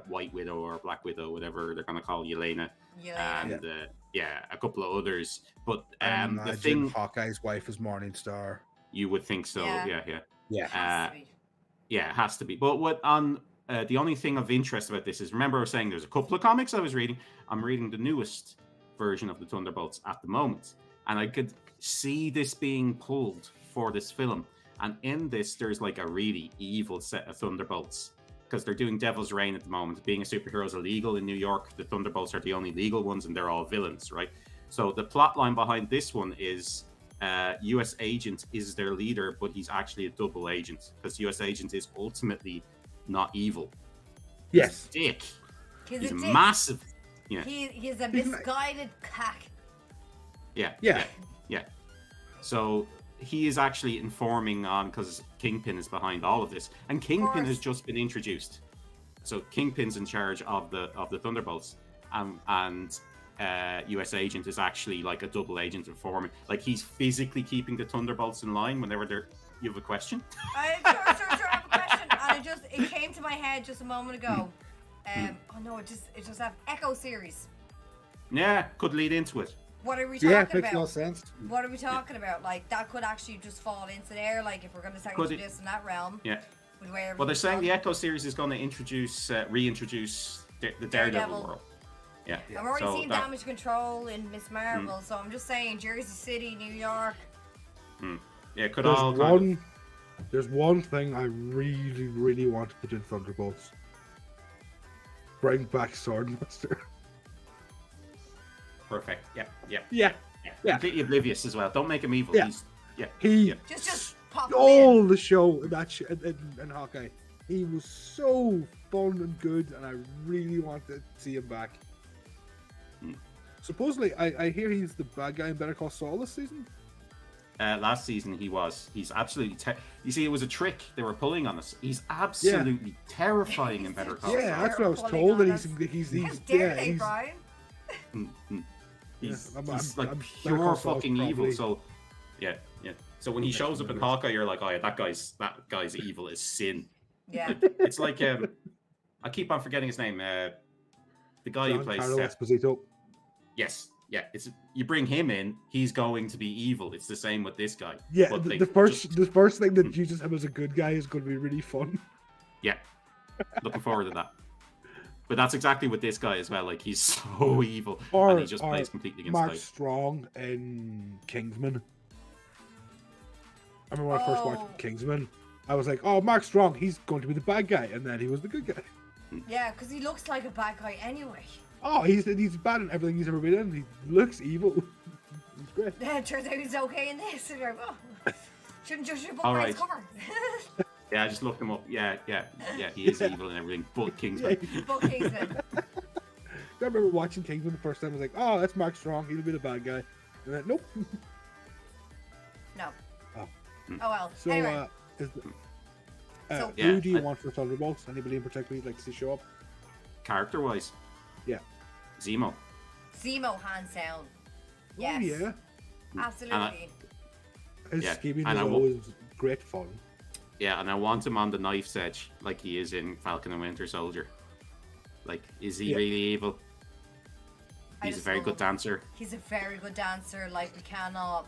White Widow or Black Widow, whatever they're gonna call Yelena. And a couple of others. But the thing, Hawkeye's wife is Morningstar. You would think so. Yeah. It has to be. But what on the only thing of interest about this is, remember I was saying there's a couple of comics I was reading. I'm reading the newest version of the Thunderbolts at the moment, and I could see this being pulled for this film. And in this, there's like a really evil set of Thunderbolts, because they're doing Devil's Reign at the moment. Being a superhero is illegal in New York. The Thunderbolts are the only legal ones, and they're all villains, right? So the plot line behind this one is US Agent is their leader, but he's actually a double agent, because US Agent is ultimately not evil. Yes. He's a dick. He's a dick. massive. Yeah. He's a misguided cack. Yeah. So he is actually informing on, because Kingpin is behind all of this, and Kingpin has just been introduced. So Kingpin's in charge of the Thunderbolts, and US Agent is actually like a double agent informing. Like he's physically keeping the Thunderbolts in line whenever they're. You have a question? I have a question, and it came to my head just a moment ago. Oh no, it just have Echo series. Yeah, could lead into it. What are we talking about? Yeah, makes no sense. What are we talking about? Like that could actually just fall into there. Like if we're going to start into this in that realm. Yeah. Well, they're saying the Echo series is going to reintroduce the Daredevil world. Yeah. I've already seen Damage Control in Miss Marvel, so I'm just saying Jersey City, New York. Yeah, There's one thing I really, really want to put in Thunderbolts. Bring back Swordmaster. Perfect. Yeah. Completely oblivious as well. Don't make him evil. Yeah. Just pop all in. The show in that in Hawkeye. He was so fun and good, and I really want to see him back. Supposedly, I hear he's the bad guy in Better Call Saul this season. Last season he was. He's absolutely. You see, it was a trick they were pulling on us. He's absolutely terrifying in Better Call Saul. Yeah, that's what I was told. That he's Brian. He's like pure fucking evil. So yeah. So when he shows up in Hawkeye, you're like, oh yeah, that guy's evil as sin. Yeah. It's like I keep on forgetting his name. The guy who plays Esposito. Yes. Yeah, you bring him in, he's going to be evil. It's the same with this guy. Yeah, the first thing that uses him as a good guy is going to be really fun. Yeah, looking forward to that. But that's exactly what this guy as well. Like he's so evil, and he just plays completely against Mark type. Strong in Kingsman. I remember when I first watched Kingsman, I was like, "Oh, Mark Strong, he's going to be the bad guy," and then he was the good guy. Yeah, because he looks like a bad guy anyway. Oh, he's bad in everything he's ever been in. He looks evil. He's great. Yeah, it turns out he's okay in this. And you're like, shouldn't judge your book All by right. his cover. Yeah, I just looked him up. Yeah, he is evil and everything, but Kingsman. But Kingsman. I remember watching Kingsman the first time. I was like, "Oh, that's Mark Strong. He'll be the bad guy." And then, nope. No. Oh. Oh well. So, Anyway. Who do you want for Thunderbolts? Anybody in particular you'd like to see show up? Character-wise, Yeah. Zemo. Zemo, hands down. Yes. Oh, yeah. Absolutely. His Yeah, scheming and is I wa- always great fun. Yeah, and I want him on the knife's edge, like he is in Falcon and Winter Soldier. Like, is he really evil? I He's a just very love good him. dancer. He's a very good dancer. Like, we cannot.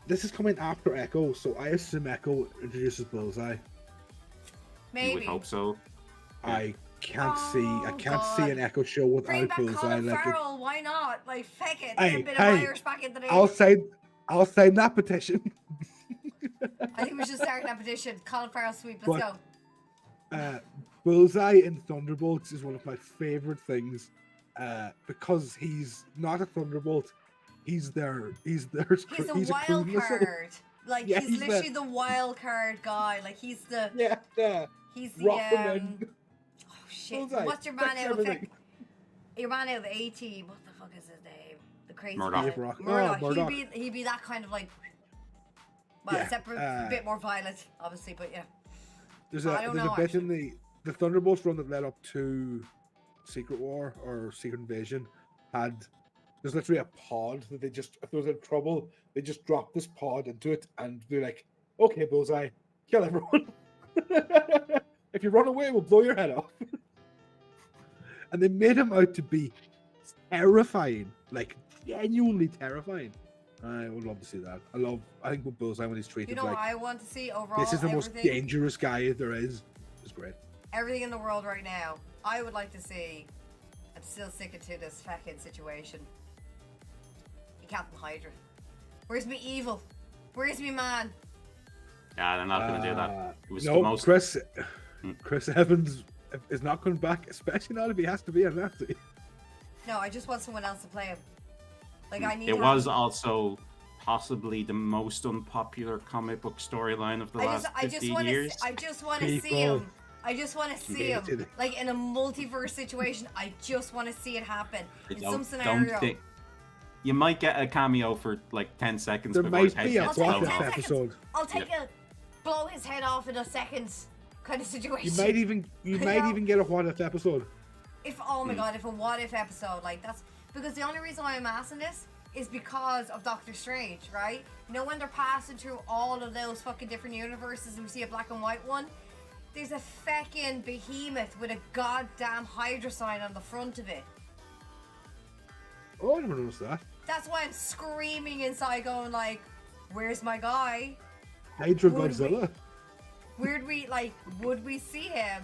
This is coming after Echo, so I assume Echo introduces Bullseye. Maybe. You would hope so. I can't see God. an Echo show Bring without back Bullseye. Colin Like Farrell. Why not? Like, feck it. Hey, Get a bit hey, of Irish back into the. I'll sign that petition. I think we should start that petition. Colin Farrell sweep. Let's go. Bullseye in Thunderbolts is one of my favorite things, because he's not a Thunderbolt. He's their He's a he's wild crew missile. card. Like, Yeah, he's he's literally the wild card guy. Like, he's the. Yeah. He's the. Rock them in. Oh shit! Bullseye, What's your man fix out of everything. Your man out of A-Team? What the fuck is his name? The crazy Murdoch. guy. Dave Rock. Murdoch. Oh, Murdoch. He'd be that kind of like. Well, Yeah, except for a bit more violent, obviously, but yeah. There's I don't a know, bit in the Thunderbolts run that led up to Secret War or Secret Invasion. There's literally a pod that they just, if there was in trouble, they just drop this pod into it and they're like, "Okay, Bullseye, kill everyone. If you run away, we'll blow your head off." And they made him out to be terrifying, like genuinely terrifying. I would love to see that. I think with Bullseye when he's treated You know like what I want to see overall? this is the most everything- dangerous guy there is great. Everything in the world right now. I would like to see. I'm still sticking to this fucking situation. Captain Hydra. Where's me evil? Where's me man? Yeah, they're not going to do that. It was No, the most. Chris Evans is not coming back, especially not if he has to be a Nazi. No, I just want someone else to play him. Like, I need. It was also possibly the most unpopular comic book storyline of the last 15 years. I just want to see him. I just want to see him. Like, in a multiverse situation, I just want to see it happen. In some scenario. You might get a cameo for like 10 seconds. There before might his be a head gets what blown if off. episode. I'll take a blow his head off in a second kind of situation. You might even get a what if episode. Oh my god, if a what if episode, like that's because the only reason why I'm asking this is because of Doctor Strange, right? You know when they're passing through all of those fucking different universes and we see a black and white one? There's a feckin' behemoth with a goddamn Hydra sign on the front of it. Oh, I never noticed that. That's why I'm screaming inside going like, where's my guy? Hydra Godzilla. Would we see him?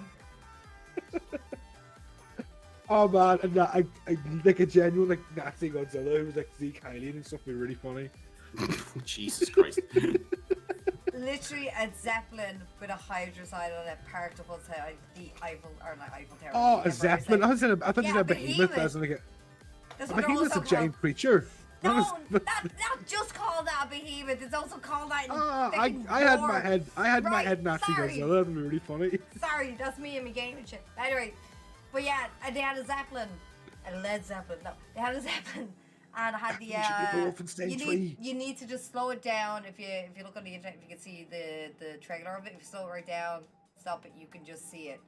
Oh man, and I like a genuine like Nazi Godzilla who was like Zeke Hylian and stuff would be really funny. Jesus Christ. Literally a Zeppelin with a Hydra sign on it parked up outside the Eiffel Tower. Oh, a Zeppelin. I thought you said a behemoth. I was like, that's a what they're behemoth's also a giant creature. No, not just called that a behemoth. It's also called that. I had my head Nazi Godzilla. That'd be really funny. Sorry, that's me and my gaming shit. Anyway, but yeah, they had a Zeppelin, a Led Zeppelin. No, they had a Zeppelin, and I had you need to just slow it down. If you look on the internet, if you can see the trailer of it, if you slow it right down, stop it, you can just see it.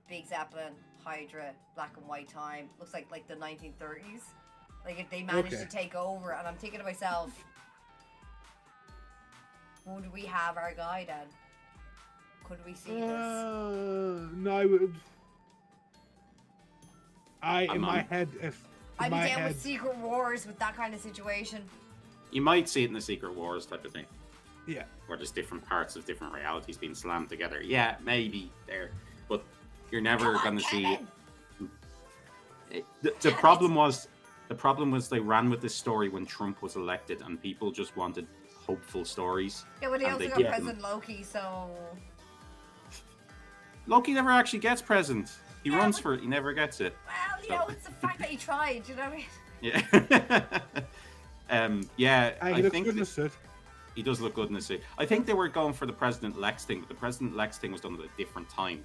Big Zeppelin, Hydra, black and white time. Looks like the 1930s. Like if they managed to take over, and I'm thinking to myself, would we have our guy then? Could we see this? No, I would. In my head, I'd be down with Secret Wars with that kind of situation. You might see it in the Secret Wars type of thing. Yeah. Where there's different parts of different realities being slammed together. Yeah, maybe there, but you're never going to see it. The problem was they ran with this story when Trump was elected, and people just wanted hopeful stories. Yeah, but he also got President Loki, so Loki never actually gets president. He runs for it. He never gets it. Well, you know, it's the fact that he tried. You know what I mean? Yeah. I think he does look good in the suit. I think they were going for the President-Lex thing, but the President-Lex thing was done at a different time.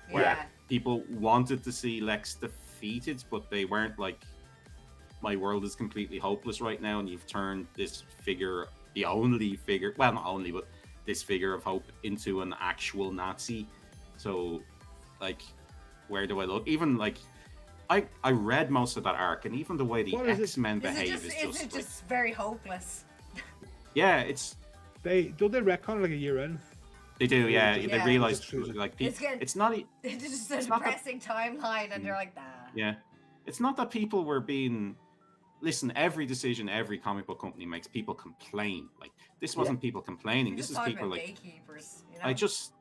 where people wanted to see Lex defeated, but they weren't like, my world is completely hopeless right now, and you've turned this figure, the only figure, well, not only, but this figure of hope into an actual Nazi. So, like, where do I look? Even like, I read most of that arc, and even the way the X-Men behave is just very hopeless. Yeah, it's don't they retcon like a year in? They do, yeah. They realize like it's not. It's just a depressing timeline, and they're like, nah. Yeah, it's not that people were being. Listen, every decision every comic book company makes, people complain. Like, this wasn't people complaining. This is people like gatekeepers. You know? I just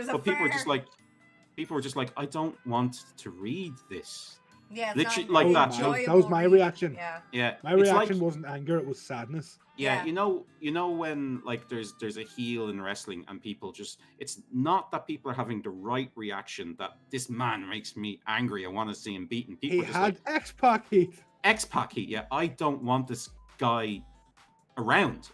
but people were just like, I don't want to read this. Yeah, literally like that. That was my reaction. Yeah. My reaction wasn't anger; it was sadness. Yeah, you know when like there's a heel in wrestling and people just, it's not that people are having the right reaction, that this man makes me angry, I want to see him beaten. People he had like, X-Pac heat. X-Pac heat, yeah. I don't want this guy around.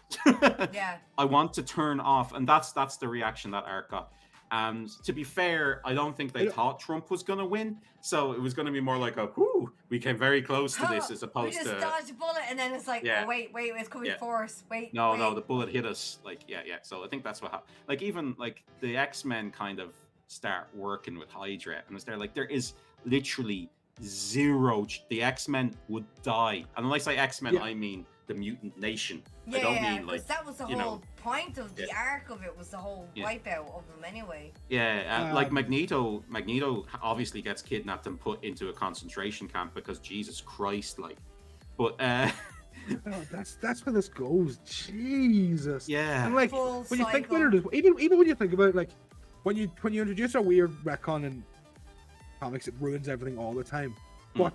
Yeah. I want to turn off, and that's the reaction that arc got. And to be fair, I don't think they thought Trump was going to win, so it was going to be more like a, whoo, we came very close to this, as opposed to... We just dodged a bullet, and then it's like, oh, wait, it's coming for us, No, the bullet hit us, like, so I think that's what happened. Like, even, like, the X-Men kind of start working with Hydra, and it's there, like, there is literally zero... The X-Men would die, and when I say X-Men, I mean the mutant nation. I don't mean like that was the whole point of the arc of it, was the whole wipeout of them anyway. Like Magneto obviously gets kidnapped and put into a concentration camp because Jesus Christ, like, but that's where this goes. Jesus. Yeah. And like when you think about it, even when you think about it, like when you introduce a weird retcon in comics, it ruins everything all the time. But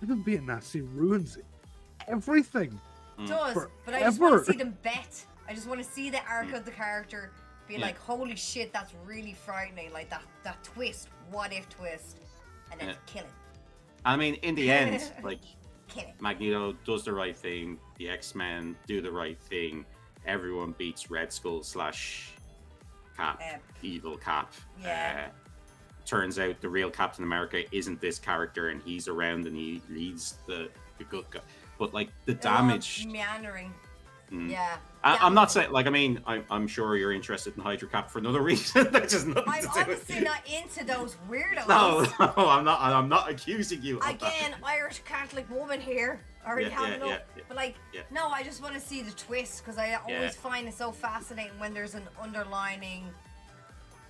even being Nazi ruins everything. Does, but I just want to see them bet. I just want to see the arc of the character being like, holy shit, that's really frightening. Like that twist, what if twist, and then kill it. I mean, in the end, like, Magneto does the right thing, the X-Men do the right thing, everyone beats Red Skull / Cap, evil Cap. Turns out the real Captain America isn't this character, and he's around and he leads the good guy. But like the damage, meandering. I'm not saying, like, I mean, I'm sure you're interested in Hydra Cap for another reason. That's just nothing I'm to do honestly not into those weirdos. No, I'm not accusing you. Again, Irish Catholic woman here. Already but like, no, I just want to see the twist, because I always find it so fascinating when there's an underlining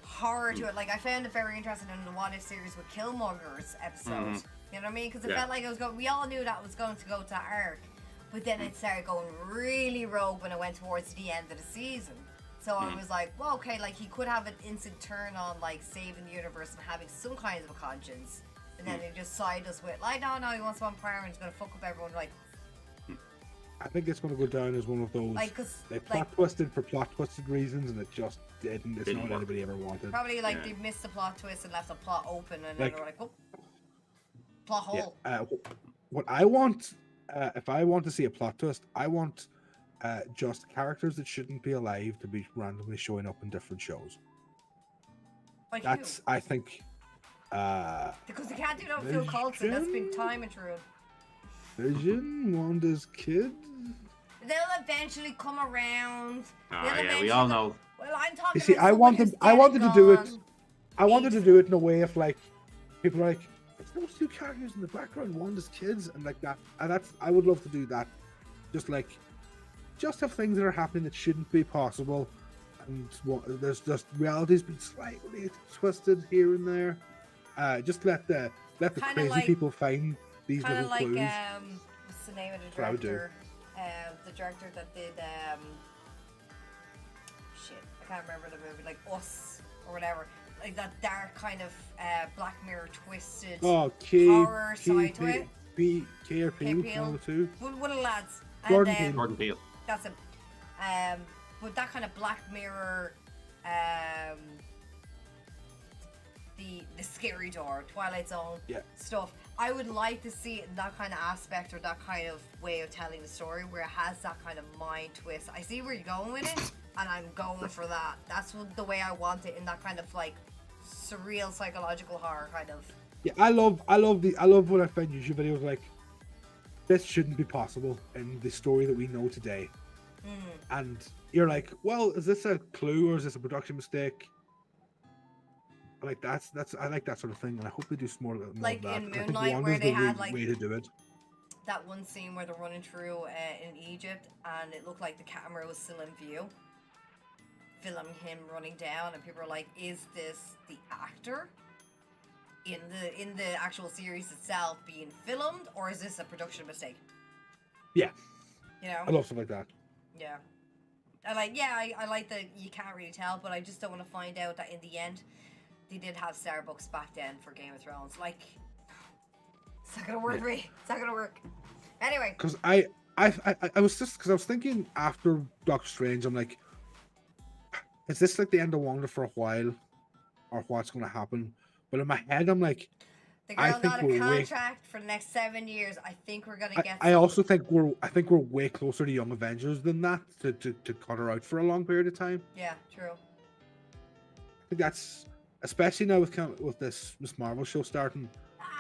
horror to it. Like, I found it very interesting in the What If series with Killmonger's episode. You know what I mean? Because it felt like it was going. We all knew that was going to go to arc, but then it started going really rogue when it went towards the end of the season. So I was like, well, okay, like he could have an instant turn on like saving the universe and having some kind of a conscience, and then they just side us with like, no, he wants one power and he's gonna fuck up everyone. Like, I think it's going to go down as one of those. Like, they plot twisted for plot twisted reasons, and it just didn't. It's not what anybody ever wanted. Probably like they missed the plot twist and left the plot open, and then they're like, oh. Plot hole. What I want, if I want to see a plot twist, I want just characters that shouldn't be alive to be randomly showing up in different shows. Like that's, I think. Because they can't do that with Phil Coulson. That's been time and true. Vision, Wanda's kid. They'll eventually come around. We all know. Well, I'm talking. You see, I wanted to do it. I wanted to do it in a way of like, people are like, it's those two characters in the background, Wanda's kids, and like that. And I would love to do that. Just have things that are happening that shouldn't be possible, and there's just reality's been slightly twisted here and there. Just let the crazy people find these little clues. What's the name of the director? The director that did shit, I can't remember the movie, like Us or whatever. Like that dark kind of Black Mirror twisted horror side to it. K or P, one of the two. One of the lads. Jordan Peele. That's him. But that kind of Black Mirror, the Scary Door, Twilight Zone stuff. I would like to see it in that kind of aspect, or that kind of way of telling the story where it has that kind of mind twist. I see where you're going with it, and I'm going for that. That's the way I want it, in that kind of like surreal psychological horror kind of. Yeah, I love when I find YouTube videos like this shouldn't be possible in the story that we know today. And you're like, well, is this a clue or is this a production mistake? Like that's I like that sort of thing, and I hope they do more of like that. in Moonlight, where they had like way to do it. That one scene where they're running through in Egypt, and it looked like the camera was still in view, filming him running down, and people are like, "Is this the actor in the actual series itself being filmed, or is this a production mistake?" Yeah, you know, I love stuff like that. Yeah, I like that you can't really tell, but I just don't want to find out that in the end they did have Starbucks back then for Game of Thrones. Like, it's not gonna work for me. It's not gonna work. Anyway. Because I was thinking after Doctor Strange, I'm like, is this like the end of Wanda for a while, or what's gonna happen? But in my head, I'm like, the girl got a contract for the next 7 years. I think we're gonna get. I also think we're way closer to Young Avengers than that to cut her out for a long period of time. Yeah, true. I think that's especially now with this Miss Marvel show starting.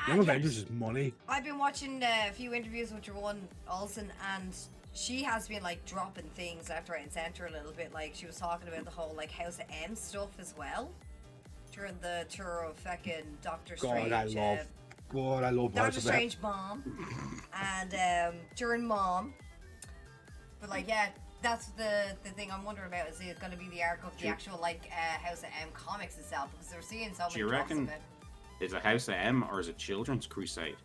Young Avengers is money. I've been watching a few interviews with Jerome Olsen, and she has been like dropping things left, right, and center a little bit. Like she was talking about the whole like House of M stuff as well during the tour of fucking Doctor Strange. God, I love Doctor Strange Mom, and during Mom. But like, yeah, that's the thing I'm wondering about. Is it going to be the arc of the actual like House of M comics itself? Because they're seeing so many drops of it. Is it House of M or is it Children's Crusade?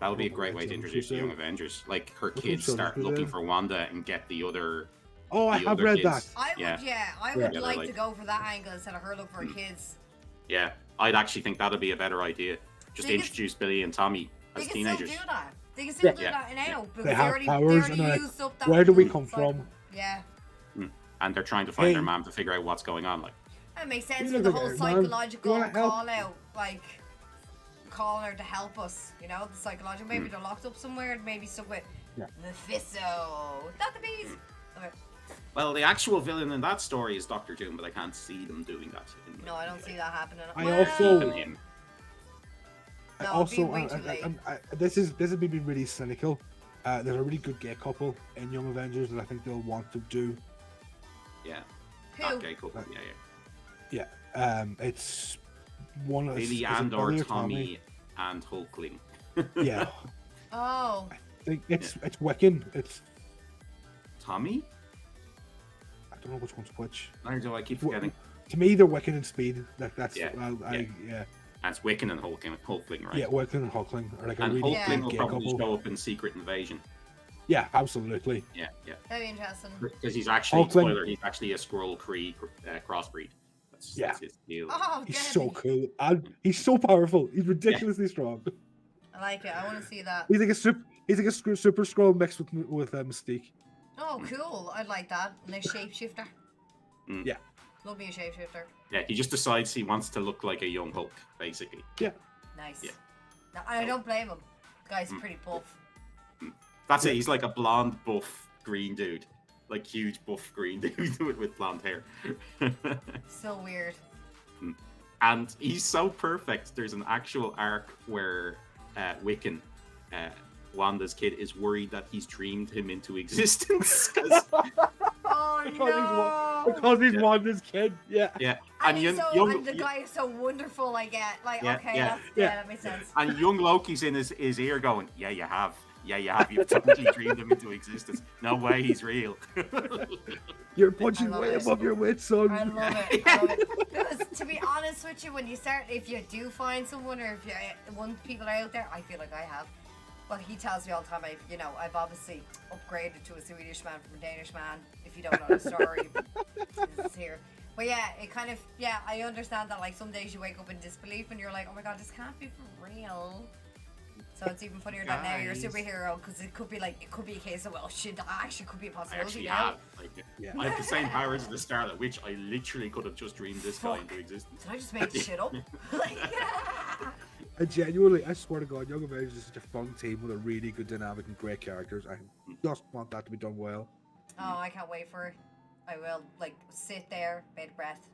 That would be a great way to introduce the Young Avengers. Like her kids start looking for Wanda and get the other. Oh, I have read that. I would like to go for that angle instead of her look for her kids. Yeah, I'd actually think that'd be a better idea. Just introduce Billy and Tommy as teenagers. They can still do that. They can still do that now because they already used up that. Where do we come from? Yeah. And they're trying to find their mom to figure out what's going on. Like. That makes sense for the whole psychological call out, like calling her to help us. You know, the psychological. Maybe they're locked up somewhere. Maybe stuck with Mephisto. Not the bees. Okay. Well, the actual villain in that story is Doctor Doom, but I can't see them doing that. No, I don't see that happening. This is maybe really cynical. There's a really good gay couple in Young Avengers that I think they'll want to do. Yeah. Who? Gay couple. Yeah. It's one of Billy and or Tommy and Hulkling. Yeah. Oh. I think it's Wiccan. It's Tommy? I don't know which one's which. Neither do I. Keep forgetting. To me, they're Wiccan and Speed. That's yeah. And it's Wiccan and Hulkling, right? Yeah, Wiccan and Hulkling are like a and really Hulkling big will gay probably couple. show up in Secret Invasion. Yeah, absolutely. Yeah. That'd be interesting. Because he's actually spoiler. He's actually a Skrull Kree crossbreed. That's his deal. Oh, he's so cool. And he's so powerful. He's ridiculously strong. I like it. I want to see that. He's like a super Skrull mixed with Mystique. Oh, cool. I'd like that. And a shapeshifter. Yeah. Love me a shapeshifter. Yeah, he just decides he wants to look like a young Hulk, basically. Yeah. Nice. Yeah. Now, I don't blame him. The guy's pretty buff. That's it. He's like a blonde, buff, green dude. Like huge, buff, green dude with blonde hair. So weird. And he's so perfect. There's an actual arc where Wiccan, Wanda's kid, is worried that he's dreamed him into existence. Because he's Wanda's kid. Yeah. Yeah. And the guy is so wonderful. I get that makes sense. And young Loki's in his ear going, "Yeah, you have. Yeah, you have. You've totally dreamed him into existence. No way, he's real." You're punching way above your weight, son. I love it. Because to be honest with you, when you start, if you do find someone, or if you want people out there, I feel like I have. Well, he tells me all the time. I've obviously upgraded to a Swedish man from a Danish man. If you don't know the story, this is here. But yeah, it kind of I understand that. Like some days you wake up in disbelief and you're like, oh my god, this can't be for real. So it's even funnier that now you're a superhero, because it could be a case of, well, shit, that actually could be a possibility. I have the same powers as the Scarlet Witch. I literally could have just dreamed this guy into existence. Did I just make this shit up? I genuinely, I swear to God, Young Avengers is such a fun team with a really good dynamic and great characters. I just want that to be done well. Oh, I can't wait for it. I will, sit there, bed breath,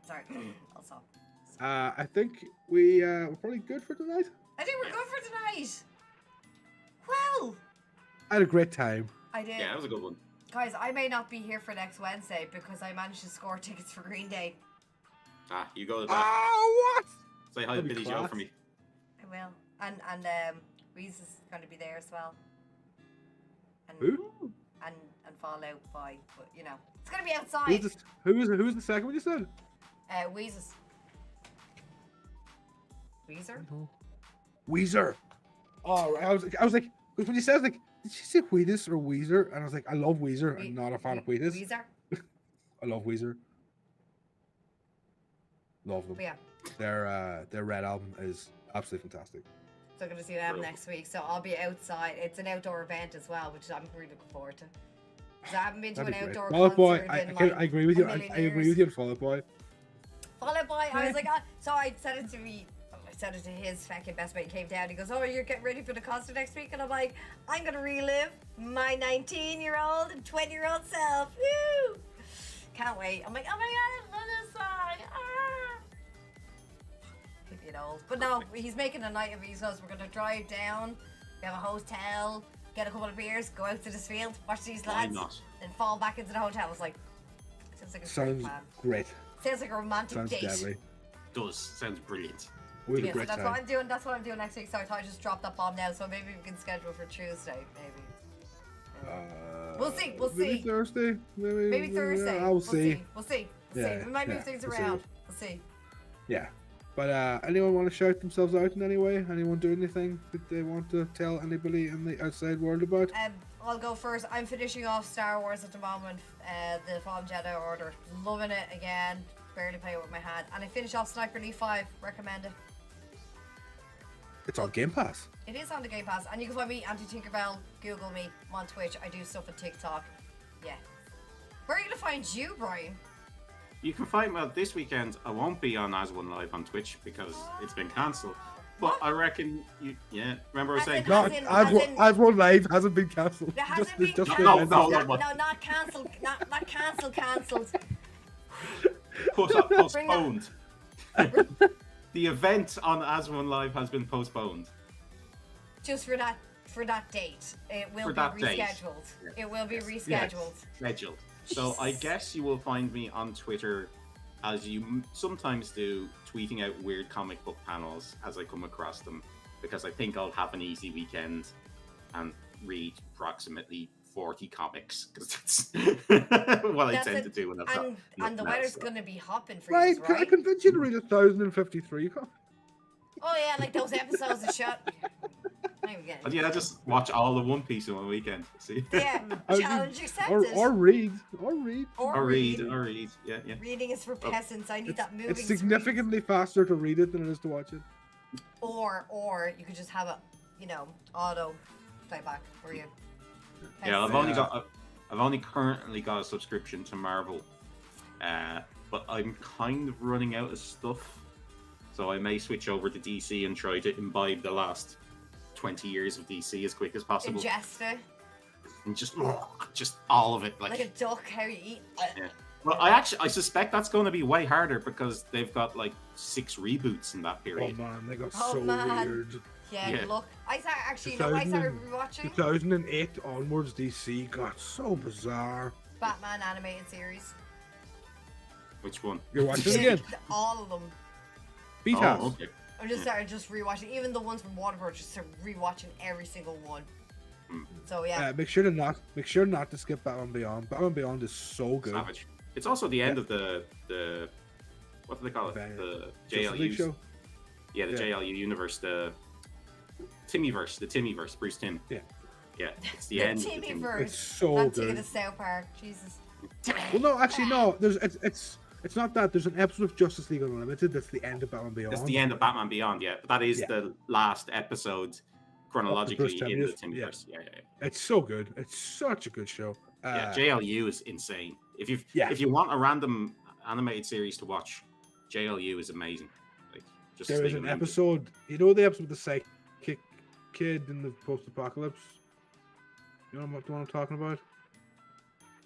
Sorry, I'll stop. I think we're probably good for tonight. I think we're good for tonight. Well, I had a great time. I did. Yeah, that was a good one. Guys, I may not be here for next Wednesday because I managed to score tickets for Green Day. Ah, you go to that. Oh, what? Say hi to Billy Joe for me. I will. And Reese is going to be there as well. And, Who? And Fall Out Boy, but you know, it's going to be outside. Who's the second one you said? Weezus. Weezer? Weezer. Oh, I was like, because when you said, like, did she say Wheatus or Weezer? And I was like, I love Weezer. I'm not a fan of Wheatus. Weezer? I love Weezer. Love them. But yeah. Their Red album is absolutely fantastic. So I'm going to see them next week. So I'll be outside. It's an outdoor event as well, which I'm really looking forward to. Because I haven't been to an outdoor concert Boy, in I agree with you. I agree with you on Fall Out Boy. Fall Out Boy, I was like, so I said it to me. I said it to his fucking best mate. Came down. He goes, "Oh, you're getting ready for the concert next week," and I'm like, "I'm gonna relive my 19-year-old and 20-year-old self. Woo! Can't wait." I'm like, "Oh my god, I love this song." Ah. Keep being old, but no, he's making a night of it. He goes, "We're gonna drive down. We have a hotel, get a couple of beers, go out to this field, watch these lads, and fall back into the hotel." I was like, "Sounds like a great plan. Great. Sounds like a romantic date." Deadly. Does sounds brilliant. We had a So great that's time. what I'm doing. That's what I'm doing next week. So I thought I'd just drop that bomb now. So maybe we can schedule for Tuesday. Maybe. We'll see. We'll Maybe see. Thursday. Maybe Thursday. I'll see. We'll see. Yeah, We might move yeah, things we'll see. around. We'll see. Yeah. But anyone want to shout themselves out in any way? Anyone do anything that they want to tell anybody in the outside world about? I'll go first. I'm finishing off Star Wars at the moment. The Fallen Jedi Order. Loving it again. Barely play it with my hand. And I finished off Sniper Elite 5. Recommend it. It's on Game Pass. It is on the Game Pass. And you can find me, Anti-Tinkerbell. Google me. I'm on Twitch. I do stuff on TikTok. Yeah. Where are you going to find you, Brian? You can find me this weekend. I won't be on As One Live on Twitch because it's been cancelled. But I reckon you, remember I was saying As One Live hasn't been cancelled. It hasn't been Just cancelled. No, not cancelled. Not cancelled. Postponed. The event on As One Live has been postponed. Just for that date. It will be rescheduled. It will be rescheduled. Scheduled. So I guess you will find me on Twitter, as you sometimes do, tweeting out weird comic book panels as I come across them, because I think I'll have an easy weekend and read approximately 40 comics, because that's what I tend to do when I've got and the weather's going to be hopping for Right, you, right? I convinced you to read 1,053 comics. Oh yeah, like those episodes of Shut. Yeah, just watch all of One Piece in one weekend. See? Yeah, challenge accepted. Or read. Yeah. Reading is for peasants. I need that moving. It's significantly faster to read it than it is to watch it. Or you could just have a, auto playback for you. Yeah, I've only currently got a subscription to Marvel, but I'm kind of running out of stuff, so I may switch over to DC and try to imbibe the last 20 years of DC as quick as possible. Ingest it. And just all of it, like a duck. How you eat? Yeah. Well, I suspect that's going to be way harder because they've got like 6 reboots in that period. Oh man, they got so weird. Yeah, look, I started rewatching. 2008 onwards, DC got so bizarre. Batman animated series. Which one? You're watching it again? All of them. Okay. I just started rewatching, even the ones from Warner Bros. Just started rewatching every single one. So yeah. Make sure not to skip Batman Beyond. Batman Beyond is so good. Savage. It's also the end of the what do they call it? The JLU show. Yeah, the JLU universe, the Timmyverse, Bruce Timm. Yeah, it's the end. Timmyverse. It's so Not good. the South Park, Jesus. Well, no, actually, no. It's not that. There's an episode of Justice League Unlimited that's the end of Batman Beyond. It's the end of Batman Beyond, yeah. But that is the last episode chronologically in the Timmyverse. Yeah. It's so good. It's such a good show. JLU is insane. If you want a random animated series to watch, JLU is amazing. There is an episode. You know the episode with the psychic kid in the post-apocalypse? You know what I'm talking about?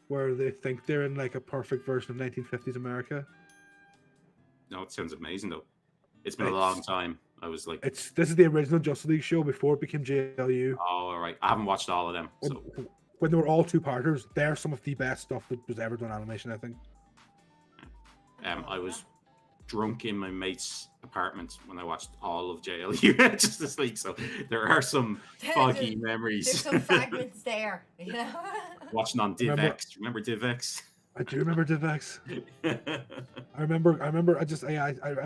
where they think they're in like a perfect version of 1950s America. No, it sounds amazing though. It's been a long time. I was like, this is the original Justice League show before it became JLU. oh, all right. I haven't watched all of them. So when they were all two-parters, they're some of the best stuff that was ever done animation, I think. I was drunk in my mate's apartment when I watched all of JLU Justice League, so there are some foggy memories. There's some fragments there, you know. Watching on DivX. Remember DivX? I do remember DivX. I remember. I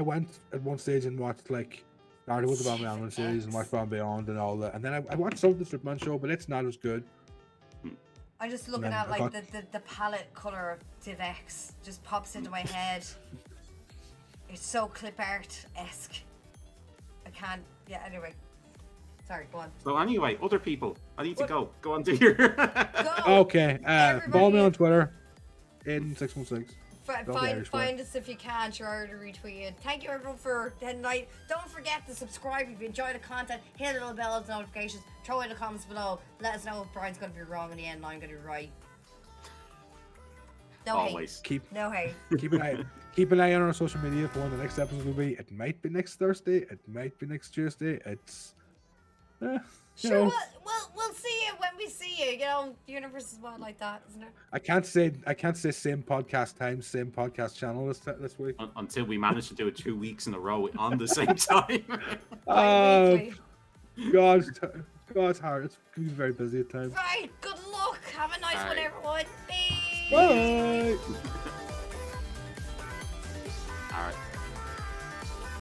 went at one stage and watched like started with the Batman Animated series and watched Batman Beyond and all that, and then I watched some of the Superman show, but it's not as good. I'm just looking at like the palette color of DivX just pops into my head. It's so clip art-esque. I can't. Yeah. Anyway, sorry. Go on. So anyway, other people. I need to go. Go on, do your. Okay. Follow me on Twitter. Aiden616. Find us if you can. Sure to retweet it. Thank you everyone for tonight. Don't forget to subscribe if you enjoy the content. Hit the little bell of notifications. Throw in the comments below. Let us know if Brian's going to be wrong in the end and I'm going to be right. No Always. hate. No hate. Keep an eye on our social media for when the next episode will be. It might be next Thursday. It might be next Tuesday. It's sure, we'll see you when we see you. You know, the universe is wild like that, isn't it? I can't say same podcast time, same podcast channel this week. Until we manage to do it 2 weeks in a row on the same time. God's heart. It's going to be very busy at times. Right. Good luck. Have a nice one, everyone. Bye. Bye.